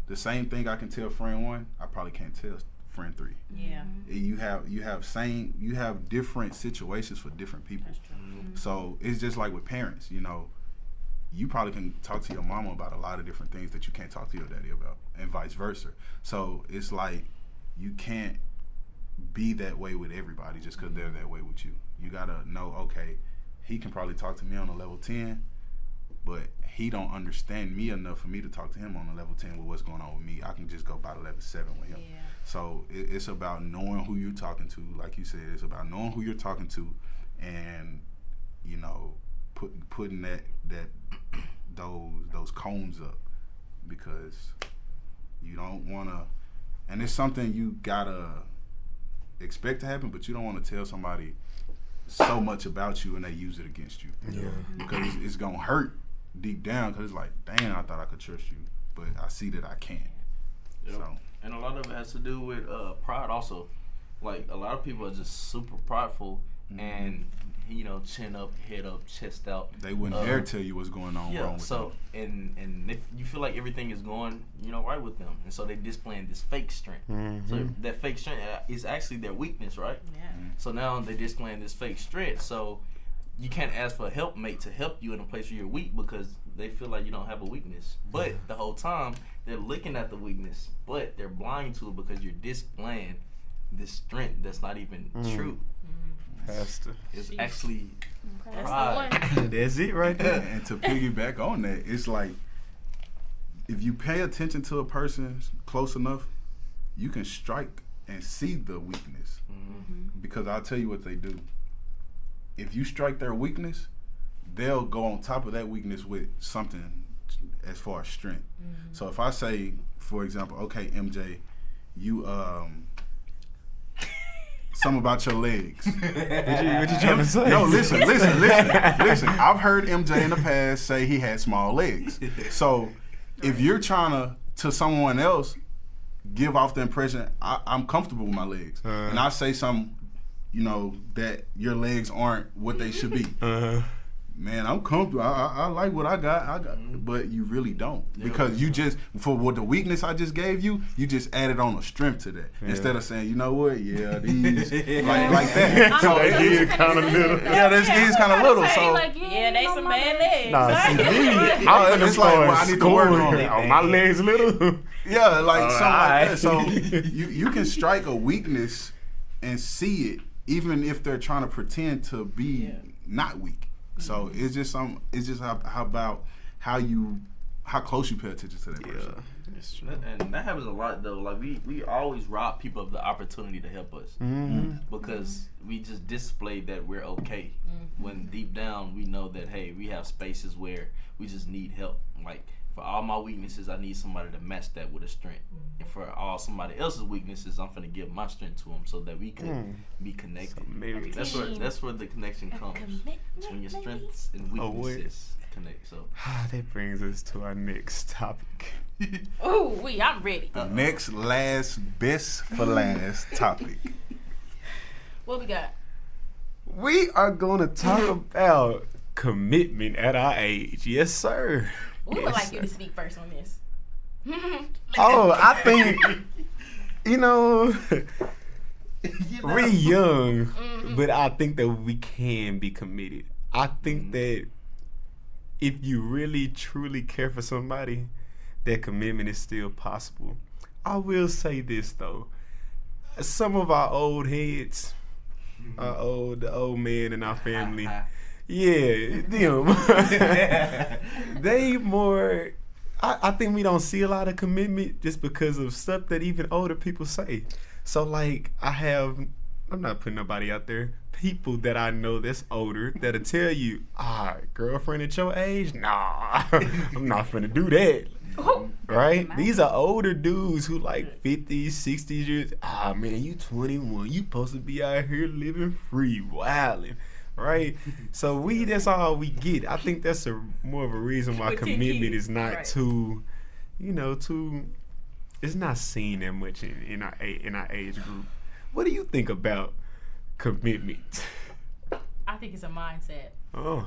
The same thing I can tell friend 1, I probably can't tell friend 3. Yeah. You have different situations for different people. That's true. So it's just like with parents, you know, you probably can talk to your mama about a lot of different things that you can't talk to your daddy about, and vice versa. So it's like you can't be that way with everybody just because they're that way with you. You gotta know, okay, he can probably talk to me on a level 10, but he don't understand me enough for me to talk to him on a level 10 with what's going on with me. I can just go about 11-7 with him. Yeah. So it's about knowing who you're talking to. Like you said, it's about knowing who you're talking to, and you know, putting those cones up, because you don't want to. And it's something you gotta expect to happen, but you don't want to tell somebody so much about you and they use it against you. Yeah. Because it's gonna hurt deep down. Because it's like, dang, I thought I could trust you, but I see that I can't. Yep. So. And a lot of it has to do with pride also. Like, a lot of people are just super prideful and chin up, head up, chest out. They wouldn't dare tell you what's going on wrong with them. And if you feel like everything is going right with them, and so they displaying this fake strength. So that fake strength is actually their weakness, right? Yeah. So now they displaying this fake strength. So you can't ask for a helpmate to help you in a place where you're weak because they feel like you don't have a weakness. But the whole time they're looking at the weakness, but they're blind to it because you're displaying this strength that's not even true. Pastor. It's actually That's pride. the one. That's it right there. And to piggyback on that, it's like if you pay attention to a person close enough, you can strike and see the weakness. Because I'll tell you what they do. If you strike their weakness, they'll go on top of that weakness with something as far as strength. So if I say, for example, okay, MJ, you something about your legs. What you trying to say? No, listen. I've heard MJ in the past say he had small legs. So if you're trying to someone else give off the impression I'm comfortable with my legs, and I say something, that your legs aren't what they should be. Man, I'm comfortable. I like what I got. But you really don't, because you just for what the weakness I just gave you, you just added on a strength to that instead of saying, you know what, these like that. So it's kind of little. These kind of little. So They some bad legs. Nah, see me, I'm it's like, well, I need to work on it. On my legs little. Yeah, like something like that. So you can strike a weakness and see it, even if they're trying to pretend to be not weak. So it's just how close you pay attention to that person. That's true. And that happens a lot though. Like we always rob people of the opportunity to help us because we just display that we're okay. When deep down we know that we have spaces where we just need help. Like for all my weaknesses, I need somebody to match that with a strength. And for all somebody else's weaknesses, I'm finna give my strength to them so that we can be connected. So that's where the connection comes. When your strengths and weaknesses connect. So that brings us to our next topic. I'm ready. The next best for last topic. What we got? We are going to talk about commitment at our age. Yes, sir. We would like you to speak first on this. I think, we're young, but I think that we can be committed. I think that if you really, truly care for somebody, that commitment is still possible. I will say this, though. Some of our old heads, the old men in our family, them. They more. I think we don't see a lot of commitment just because of stuff that even older people say. So like I'm not putting nobody out there. People that I know that's older that'll tell you, girlfriend at your age? Nah, I'm not finna do that. Right? These are older dudes who like 50s, 60s years. Man, you 21. You supposed to be out here living free, wilding. Right? So that's all we get. I think that's more of a reason why commitment is not too, it's not seen that much in our age group. What do you think about commitment? I think it's a mindset. Oh.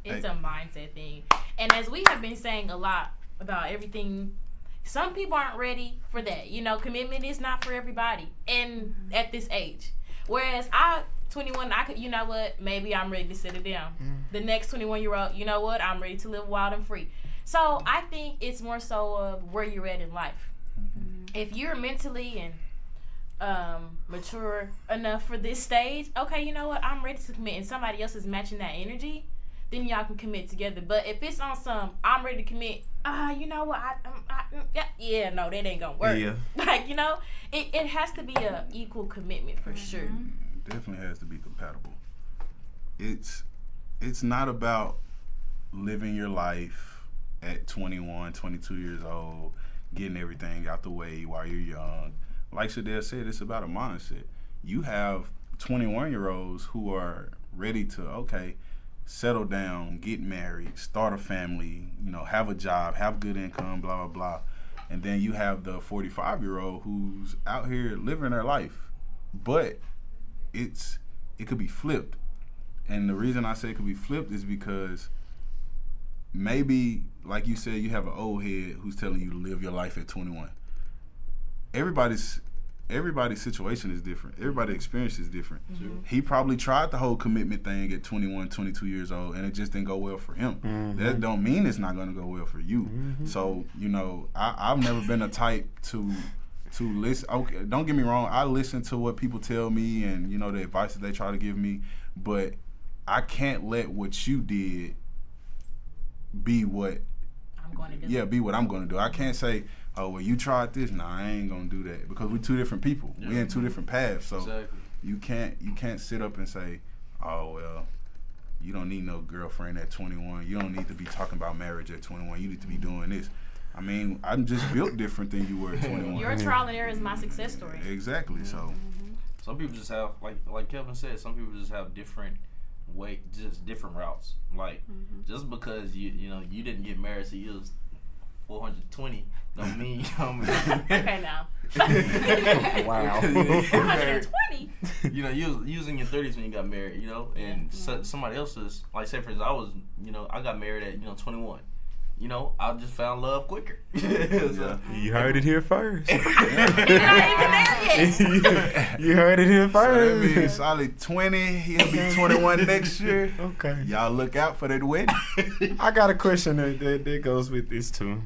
It's a mindset thing. And as we have been saying a lot about everything, some people aren't ready for that. Commitment is not for everybody and at this age. Whereas 21, I could, maybe I'm ready to settle down. The next 21-year-old, I'm ready to live wild and free. So I think it's more so of where you're at in life. If you're mentally and mature enough for this stage, okay, you know what, I'm ready to commit, and somebody else is matching that energy, then y'all can commit together. But if it's on some, I'm ready to commit, no, that ain't gonna work. Yeah. Like, it has to be a equal commitment for sure. Definitely has to be compatible. It's not about living your life at 21, 22 years old, getting everything out the way while you're young. Like Shadell said, it's about a mindset. You have 21-year-olds who are ready to, settle down, get married, start a family, have a job, have good income, blah, blah, blah. And then you have the 45-year-old who's out here living their life. But it's it could be flipped. And the reason I say it could be flipped is because maybe, like you said, you have an old head who's telling you to live your life at 21. Everybody's situation is different. Everybody's experience is different. Mm-hmm. He probably tried the whole commitment thing at 21, 22 years old, and it just didn't go well for him. Mm-hmm. That don't mean it's not going to go well for you. Mm-hmm. So, I've never been a type to listen. Okay, don't get me wrong. I listen to what people tell me and, the advice that they try to give me, but I can't let what you did be what I'm going to do. Yeah, be what I'm going to do. I can't say, oh, well, you tried this. Nah, I ain't going to do that, because we're two different people. Yeah. We're in two different paths. So exactly. you can't sit up and say, oh, well, you don't need no girlfriend at 21. You don't need to be talking about marriage at 21. You need to be doing this. I mean, I'm just built different than you were at 21. Your trial and error is my success story. Exactly. Mm-hmm. So some people just have, like Kevin said, some people just have different different routes. Like just because you didn't get married till you was 420 don't mean you don't okay now. Wow. 420. You was in your 30s when you got married, and somebody else's, like, say for example, I got married at 21. I just found love quicker. So, you heard it here first. You're not even there yet. You heard it here first. So that means solid 20. He'll be 21 next year. Okay. Y'all look out for that wedding. I got a question that goes with this too.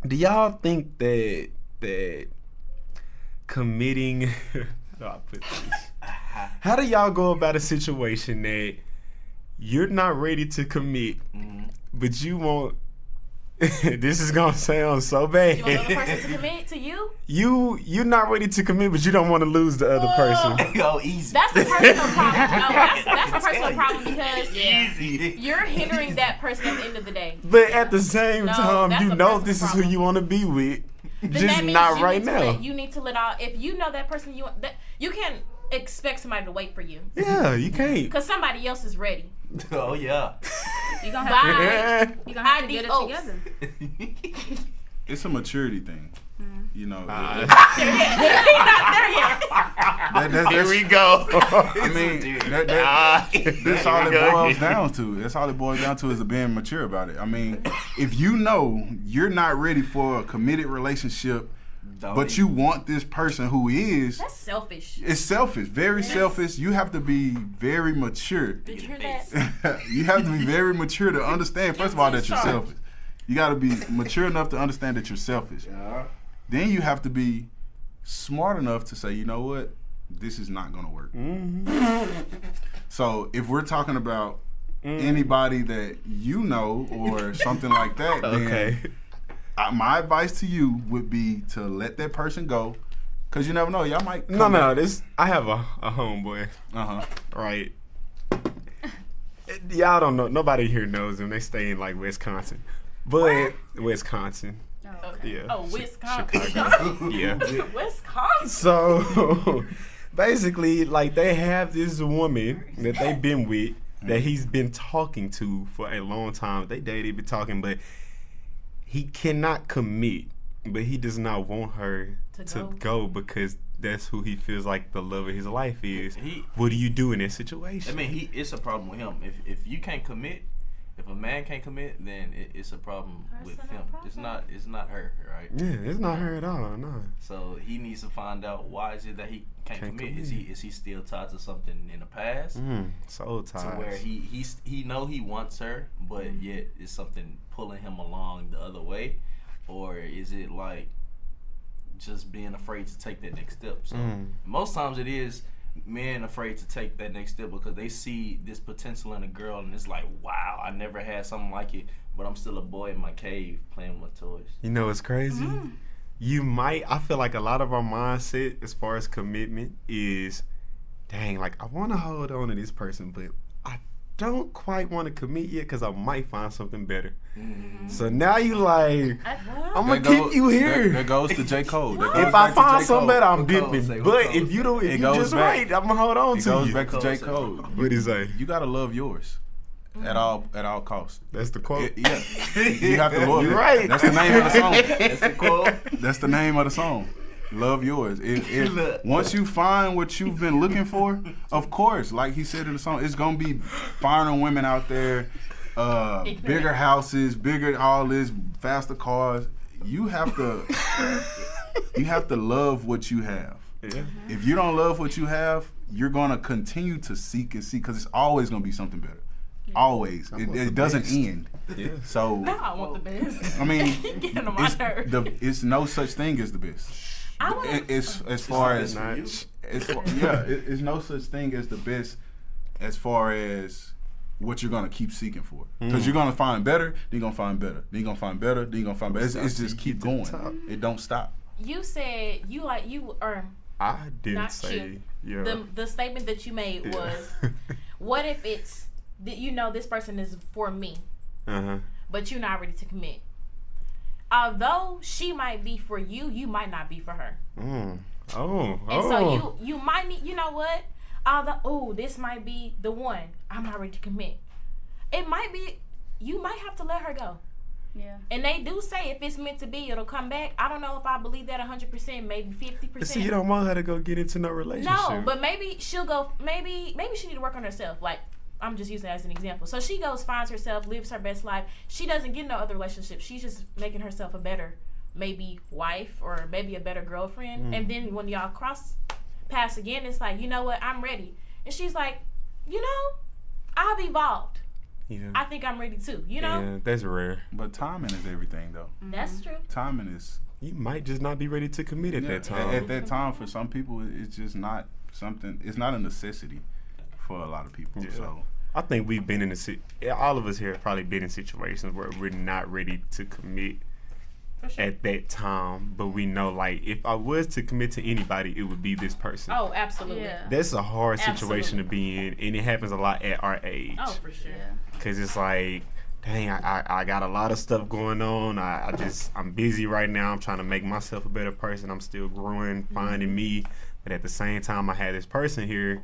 Do y'all think that committing? I'll put this. How do y'all go about a situation that you're not ready to commit, but you want? This is gonna sound so bad. You want the other person to commit to you? You're not ready to commit, but you don't want to lose the other person. Go easy. That's the personal problem. No, that's the personal problem, because you're hindering that person at the end of the day. But at the same time, this is who you want to be with. Then just not right now. You need to let out. If you know that person, you can't expect somebody to wait for you. Yeah, you can't. Because somebody else is ready. Oh yeah. You're gonna have to get it together. It's a maturity thing. Not there yet. Here we go. I mean, that's all it boils down to. That's all it boils down to, is being mature about it. I mean, if you know you're not ready for a committed relationship, but you want this person who is. That's selfish. It's selfish. Very selfish. You have to be very mature. Did you hear that? You have to be very mature to understand, first of all, that you're selfish. You got to be mature enough to understand that you're selfish. Yeah. Then you have to be smart enough to say, you know what? This is not going to work. So if we're talking about anybody that you know or something like that, then my advice to you would be to let that person go, because you never know. Y'all might come back. I have a homeboy. Right. Y'all don't know. Nobody here knows him. They stay in like Wisconsin. But Wisconsin. Oh, okay. Yeah. Oh, Wisconsin. Chicago. Yeah. Wisconsin. So basically, like, they have this woman that they've been with that he's been talking to for a long time. They dated, been talking, but he cannot commit, but he does not want her to go because that's who he feels like the love of his life is. What do you do in that situation? I mean, it's a problem with him. If you can't commit, if a man can't commit, then it's a problem with him. It's not her, right? Yeah, it's not her at all. No. So he needs to find out, why is it that he can't commit? Is he still tied to something in the past? So tied. To where he know he wants her, but yet it's something pulling him along the other way, or is it like just being afraid to take that next step? So most times it is men afraid to take that next step because they see this potential in a girl and it's like, wow, I never had something like it, but I'm still a boy in my cave playing with toys. You know what's crazy? I feel like a lot of our mindset as far as commitment is, dang, like, I want to hold on to this person, but I don't quite want to commit yet because I might find something better. So now you like, I'm going to keep you here. That goes to J. Cole. If I find something better, I'm dipping. But if you don't, if you just right, I'm going to hold on to you. It goes back to J. Cole. What do you say? You got to love yours. At all costs. That's the quote. Yeah. You have to love it. You're right. That's the name of the song. That's the quote. That's the name of the song. love yours. If once you find what you've been looking for, of course, like he said in the song, it's gonna be finer women out there, bigger houses, bigger all this, faster cars. You have to love what you have. Yeah. If you don't love what you have, you're gonna continue to seek and seek because it's always gonna be something better. Always. It doesn't end. Yeah. So Now I want the best. I mean, Getting on my nerves. it's no such thing as the best. It's no such thing as the best as far as what you're gonna keep seeking for. Because you're gonna find better, then you're gonna find better, then you're gonna find better, then you're gonna find better. It's just keep going. It don't stop. You said I didn't not say you. The statement that you made was, what if it's that this person is for me, but you're not ready to commit. Although she might be for you, you might not be for her. And so you might need, although this might be the one, I'm not ready to commit. It might be, you might have to let her go. Yeah. And they do say if it's meant to be, it'll come back. I don't know if I believe that 100%, maybe 50%. But see, you don't want her to go get into no relationship. No, but maybe she'll go, maybe she need to work on herself. Like, I'm just using that as an example. So she goes, finds herself, lives her best life. She doesn't get no other relationship. She's just making herself a better, maybe wife or maybe a better girlfriend. And then when y'all cross paths again, it's like, you know what, I'm ready. And she's like, I've evolved. Yeah. I think I'm ready too, Yeah, that's rare. But timing is everything, though. That's true. Timing is. You might just not be ready to commit at that time. At that time, for some people, it's just not something. It's not a necessity for a lot of people. Yeah. So I think we've been all of us here have probably been in situations where we're not ready to commit at that time, but we know, like, if I was to commit to anybody, it would be this person. Oh, absolutely. Yeah. That's a hard situation to be in, and it happens a lot at our age. Oh, for sure. Yeah. Because it's like, dang, I got a lot of stuff going on. I'm busy right now. I'm trying to make myself a better person. I'm still growing, finding me. But at the same time, I had this person here.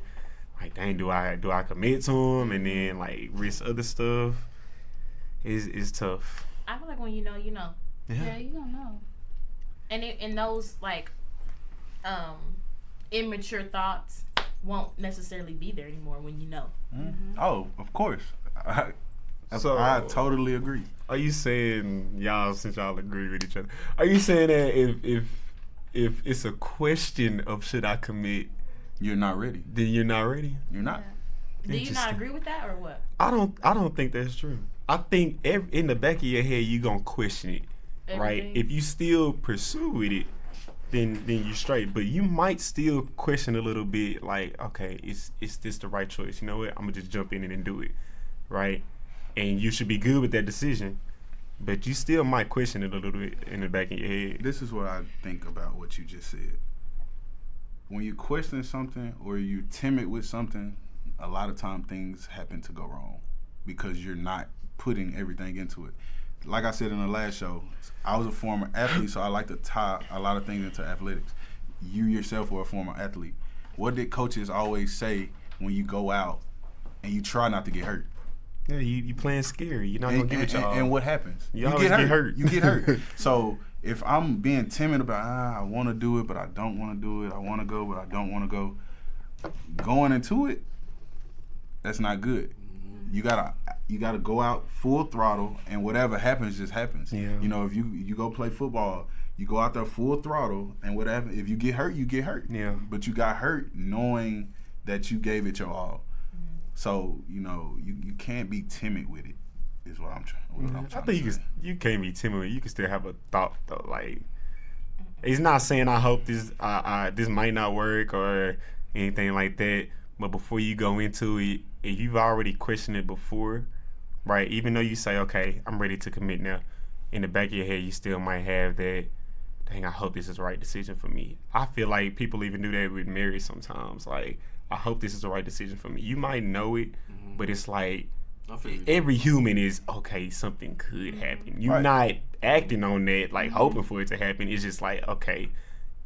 Like, dang, do I commit to him and then like risk other stuff? It's tough. I feel like when you know, you know. Yeah, you don't know. And those like immature thoughts won't necessarily be there anymore when you know. Oh, of course. I totally agree. Are you saying, since y'all agree with each other, are you saying that if it's a question of should I commit, you're not ready. then you're not ready? You're not. Do you not Interesting. agree with that or what? I don't think that's true. I think in the back of your head you gonna question it, right? Everything. If you still pursue with it, then you're straight. But you might still question a little bit, like, okay, is this the right choice? You know what? I'm gonna just jump in it and do it, right? And you should be good with that decision, but you still might question it a little bit in the back of your head. This is what I think about what you just said. When you question something or you're timid with something, a lot of time things happen to go wrong because you're not putting everything into it. Like I said in the last show, I was a former athlete, so I like to tie a lot of things into athletics. You yourself were a former athlete. What did coaches always say when you go out and you try not to get hurt? Yeah, you playing scary. You're not gonna give it your all. And what happens? You always get hurt. You get hurt. So if I'm being timid about, I want to do it, but I don't want to do it. I want to go, but I don't want to go. Going into it, that's not good. You gotta go out full throttle, and whatever happens just happens. Yeah. You know, if you go play football, you go out there full throttle, and whatever. If you get hurt, you get hurt. Yeah. But you got hurt knowing that you gave it your all. So you can't be timid with it. Is what I'm trying. I think you can't be timid. You can still have a thought though. Like, it's not saying I hope this might not work or anything like that. But before you go into it, if you've already questioned it before, right? Even though you say, okay, I'm ready to commit now, in the back of your head, you still might have that, dang, I hope this is the right decision for me. I feel like people even do that with marriage sometimes. Like, I hope this is the right decision for me. You might know it, but it's like, every human is, okay, something could happen. You're not acting on that, like hoping for it to happen. It's just like, okay,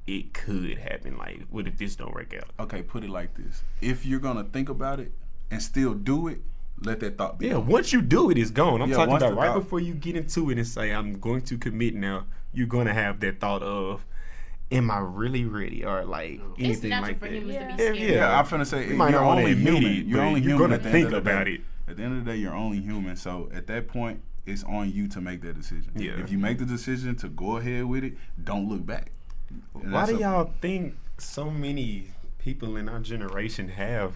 it could happen. Like, what if this don't work out? Okay, put it like this. If you're going to think about it and still do it, let that thought be. Yeah, once you do it, it's gone. I'm talking about right thought, before you get into it and say, I'm going to commit now, you're going to have that thought of, am I really ready, or like anything natural like for that. humans to be scared. Yeah, I'm finna say You might you're not wanna only admit human. it, You're but only you're human gonna at the think end of the about day. it. At the end of the day, you're only human. So at that point, it's on you to make that decision. Yeah. If you make the decision to go ahead with it, don't look back. And Why that's do a- y'all think so many people in our generation have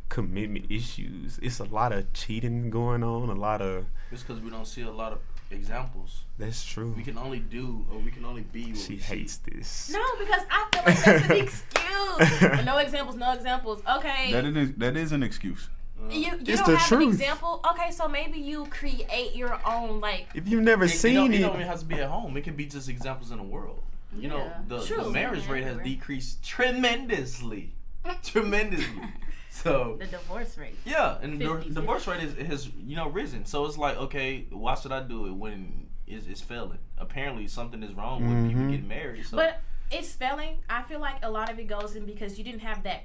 commitment issues? It's a lot of cheating going on, a lot of... It's because we don't see a lot of examples. That's true. We can only do, or we can only be what She we see. hates this. No, because I feel like that's an excuse. But no examples, no examples. Okay. That is an excuse. You It's don't the have truth. an example. Okay, so maybe you create your own, like. If you've never It seen don't it, even have to be at home. It can be just examples in the world. You know, Yeah. the True. marriage rate has Everywhere. decreased tremendously. Tremendously. So The divorce rate. yeah, and the 50-50. divorce rate has risen. So it's like, okay, why should I do it when it's failing? Apparently something is wrong with people Mhm. getting married. So But it's failing. I feel like a lot of it goes in because you didn't have that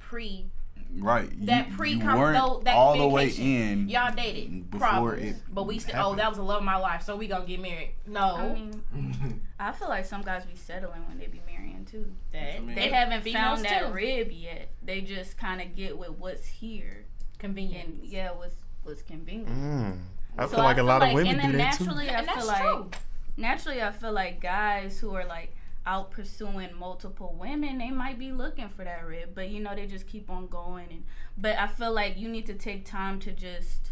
Right. that you weren't that all the way communication. in. Y'all dated before problems, it but we said, "Oh, happened. that was the love of my life, so we gonna get married." No, I mean, I feel like some guys be settling when they be marrying too. I mean, They haven't females found that too. rib yet. They just kind of get with what's here convenient. and what's convenient. I So feel like a lot of like- women and then do that too. naturally, And I feel that's like true. naturally, I feel like guys who are like out pursuing multiple women, they might be looking for that rib, but you know they just keep on going. But I feel like you need to take time to just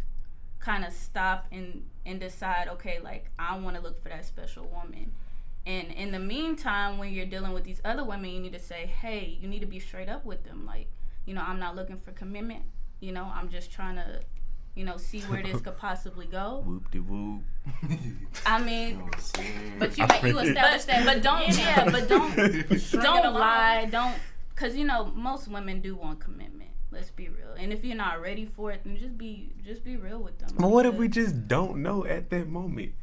kind of stop and decide, okay, like I want to look for that special woman. And in the meantime, when you're dealing with these other women, you need to say, hey, you need to be straight up with them. Like, you know, I'm not looking for commitment. You know, I'm just trying to, you know, see where this could possibly go. Whoop de whoop. I mean, But you establish that. but don't, yeah, but don't along. lie, don't, cause you know most women do want commitment. Let's be real. And if you're not ready for it, then just be real with them. But what if we Because- just don't know at that moment?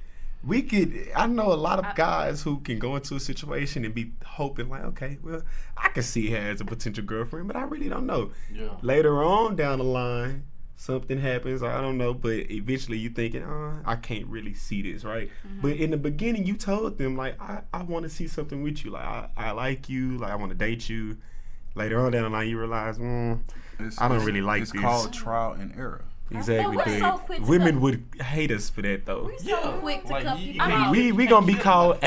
I know a lot of guys who can go into a situation and be hoping like, okay, well, I can see her as a potential girlfriend, but I really don't know. Yeah. Later on down the line, something happens, I don't know, but eventually you thinking, I can't really see this, right? But in the beginning, you told them, like, I want to see something with you. Like, I like you. Like, I want to date you. Later on down the line, you realize, I don't really like it's this. called trial and error. Exactly. But we're But so quick to women cut- would hate us for that, though. We're so quick to like, cut you- people you- out. We gonna be called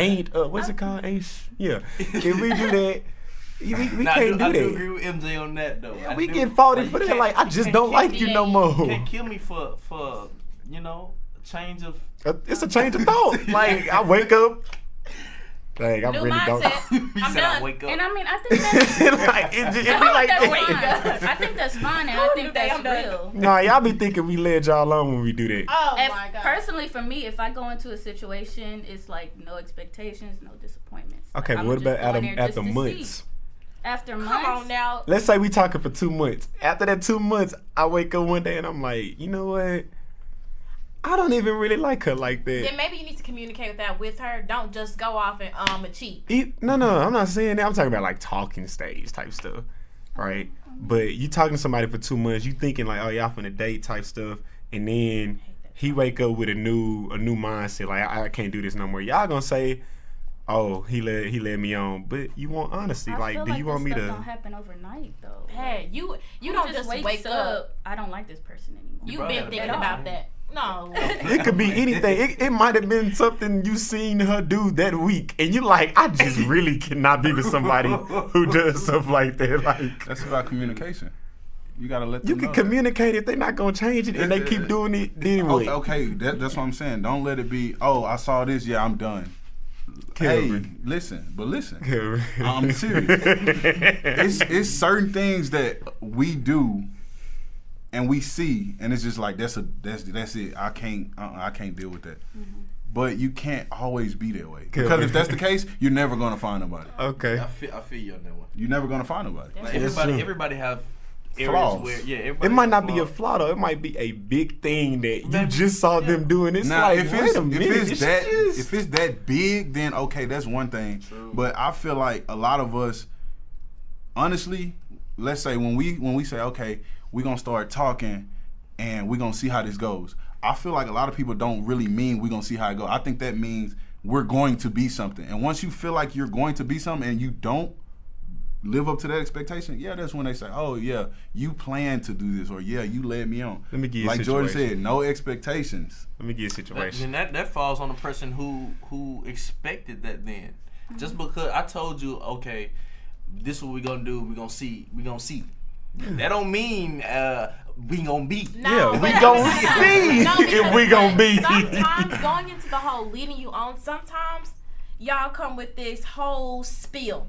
what's it called? Yeah. If we do that, we Nah, can't do I do that. agree with MJ on that though. I We do. get faulted Like, for you that. can't- Like, I you just can't don't kill like me. you no You more. can't kill me for a change of. It's a change of thought. Like, I wake up. Like, I New really mindset. don't. He I'm said I done. wake up. And I mean, I think that's, Like, it be like that's that. fine. I think that's fine, and I Who think knew they that's I'm done? real. Nah, y'all be thinking we led y'all on when we do that. Oh If, my god. personally, for me, if I go into a situation, it's like no expectations, no disappointments. Okay, Like, but what I'm just about going there at just the to months? see. After months, Come on now. Let's say we talking for 2 months. After that 2 months, I wake up one day and I'm like, you know what? I don't even really like her like that. Then maybe you need to communicate that with her. Don't just go off and cheat. No, I'm not saying that. I'm talking about like talking stage type stuff, right? But you talking to somebody for 2 months, you thinking like, oh, y'all finna date type stuff, and then he wake up with a new mindset, like I can't do this no more. Y'all gonna say, oh, he led me on, but you want honesty. I Like, feel do you want me this to? stuff don't happen overnight though. Hey, you Who don't just wakes wake up. I don't like this person anymore. You've Bro, been had a thinking bad about time. that. No. It could be anything. It might have been something you seen her do that week, and you like, I just really cannot be with somebody who does stuff like that. Like, That's about communication. You gotta let them you can know. communicate if they're not gonna change it, and they keep doing it anyway. Okay, that's what I'm saying. Don't let it be, oh, I saw this, yeah, I'm done. Kelvin. Hey, listen. I'm serious. It's certain things that we do and we see, and it's just like that's it. I can't deal with that. But you can't always be that way, because if that's the case, you're never gonna find nobody. Okay. I feel you on that one. You're never gonna find nobody. Like That's true. everybody have areas Flaws. where It might not be a flaw though. It might be a big thing that you just saw them doing. It's Now, like, if wait it's a minute, if it's that big, then okay, that's one thing. True. But I feel like a lot of us, honestly, let's say when we say, okay, we're gonna start talking and we're gonna see how this goes. I feel like a lot of people don't really mean we're gonna see how it goes. I think that means we're going to be something. And once you feel like you're going to be something and you don't, live up to that expectation, yeah, that's when they say, oh, yeah, you plan to do this, or yeah, you led me on. Let me give you like a situation. Jordan said, no expectations. Let me give you a situation. And that falls on the person who expected that then. Just because I told you, okay, this is what we're gonna do, we're gonna see. That don't mean we gonna be. No, we gonna see if we gonna be. Sometimes going into the whole leading you on, sometimes y'all come with this whole spiel.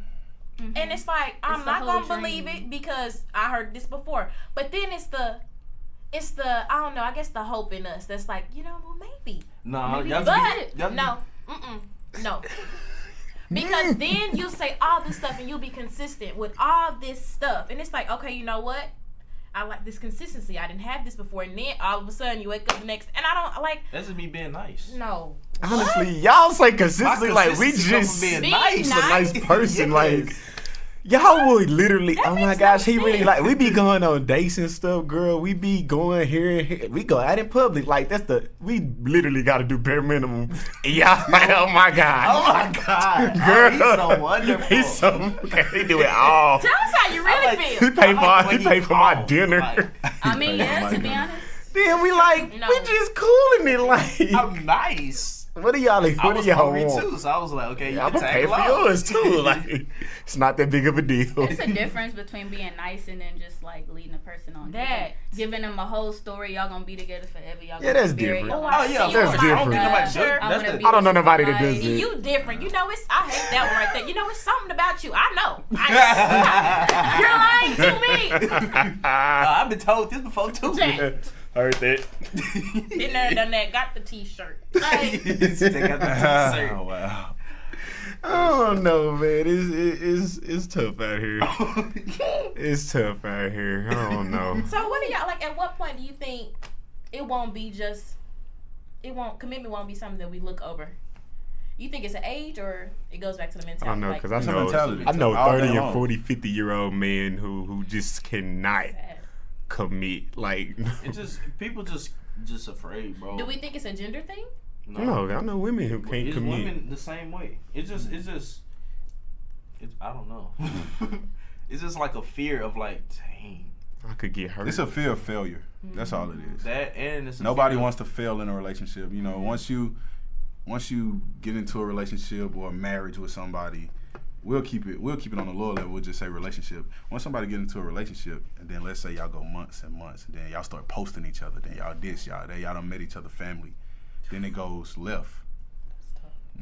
And it's like, I'm not gonna believe it because I heard this before. But then it's the I don't know, I guess the hope in us that's like, well, maybe. No, no. Because then you'll say all this stuff and you'll be consistent with all this stuff. And it's like, okay, you know what? I like this consistency. I didn't have this before. And then all of a sudden you wake up the next, and I don't like. That's just me being nice. No. Honestly, y'all say consistency like we just being nice. A nice person. Yes. Like, y'all would literally, oh my gosh, he really like, we be going on dates and stuff, girl. We be going here and here. We go out in public. Like, we literally got to do bare minimum. Y'all like, oh my God. Oh my God. Girl. He's so wonderful. He do it all. Tell us how you really feel. He pay for my dinner. I mean, yeah, to be honest. Then we just cooling it like. I'm nice. What do y'all want? Too, so I was like, okay, you I'm can gonna tag pay for along. yours too. Like, it's not that big of a deal. There's a difference between being nice and then just like leading a person on that. Giving them a whole story. Y'all gonna be together forever. Y'all gonna that's be married. different. Oh yeah, that's different. I don't know nobody that does it. You different. I hate that one right there. It's something about you. I know. You're lying to me. I've been told this before too. Heard that. Been there, done that. Got the T-shirt. Like, Oh, wow. I don't know, man. It's tough out here. It's tough out here. I don't know. So what do y'all like? At what point do you think commitment won't be something that we look over? You think it's an age or it goes back to the mentality? I don't know, because mentality. I know 30 and 40, 50-year-old men who just cannot commit. Like, people just afraid, bro. Do we think it's a gender thing? No, I know women who can't commit. Women the same way. I don't know. It's just like a fear of like, dang, I could get hurt. It's a fear of failure. That's all it is. That and it's nobody wants to fail in a relationship. Once you get into a relationship or a marriage with somebody, we'll keep it on the lower level. We'll just say relationship. Once somebody get into a relationship, and then let's say y'all go months and months, and then y'all start posting each other, then y'all diss y'all, then y'all done met each other family, then it goes left.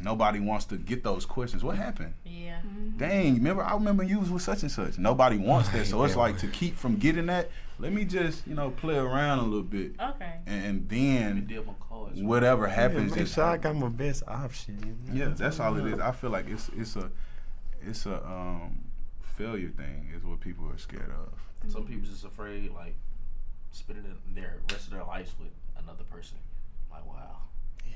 Nobody wants to get those questions. What happened? Yeah. Dang, I remember you was with such and such. Nobody wants that, so it's like to keep from getting that, let me just, play around a little bit. Okay. And then whatever happens, make sure I got my best option. Yeah, that's all it is. I feel like it's a failure thing is what people are scared of. Some people just afraid, like, spending their rest of their lives with another person. Like, wow. Yeah.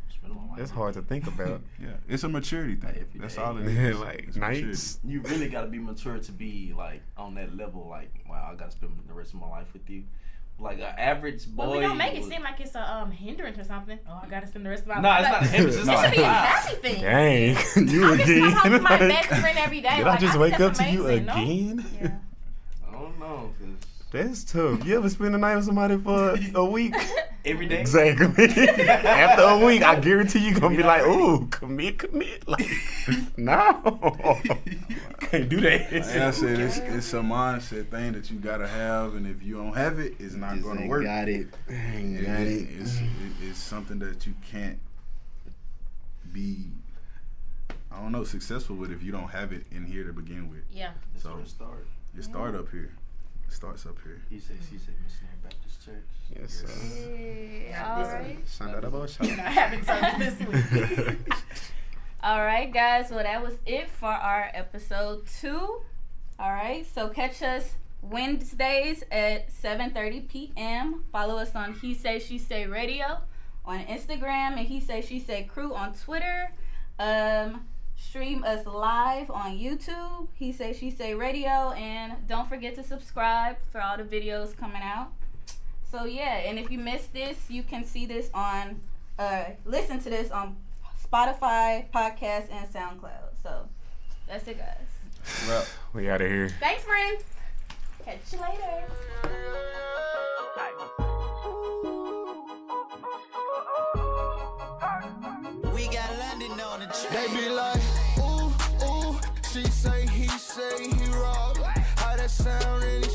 Spending my life. That's hard to think about. Yeah, it's a maturity thing. That's all it is. Like, nights. You really got to be mature to be, like, on that level. Like, wow, I got to spend the rest of my life with you. Like, an average boy. But we don't make it seem like it's a hindrance or something. Oh, I got to spend the rest of my life. No, it's not a hindrance. It should be a happy thing. Dang. You I again. just come home to my best friend every day. Did I just wake up to you again? No? Yeah. I don't know. That's tough. You ever spend the night with somebody for a week? Every day? Exactly. After a week, I guarantee you gonna be like, ooh, commit. Like, no. Can't do that. Like I said, it's a mindset thing that you gotta have, and if you don't have it, it's not gonna work. Got it. It's something that you can't be, I don't know, successful with if you don't have it in here to begin with. Yeah. So it start up here. It starts up here. HeSaySheSay Missionary Baptist Church. Yes, sir. Yeah, all right. Not having service this week. All right, guys. Well, that was it for our episode 2. All right. So catch us Wednesdays at 7:30 p.m. Follow us on HeSaySheSay Radio on Instagram and HeSaySheSay Crew on Twitter. Stream us live on YouTube, HeSaySheSay Radio, and don't forget to subscribe for all the videos coming out. So yeah, and if you missed this, you can see this on, listen to this on Spotify, podcast, and SoundCloud. So that's it, guys. We out of here. Thanks, friends. Catch you later. We got London on the train. They be like, ooh, ooh, she say, he say, he robbed. How that sound really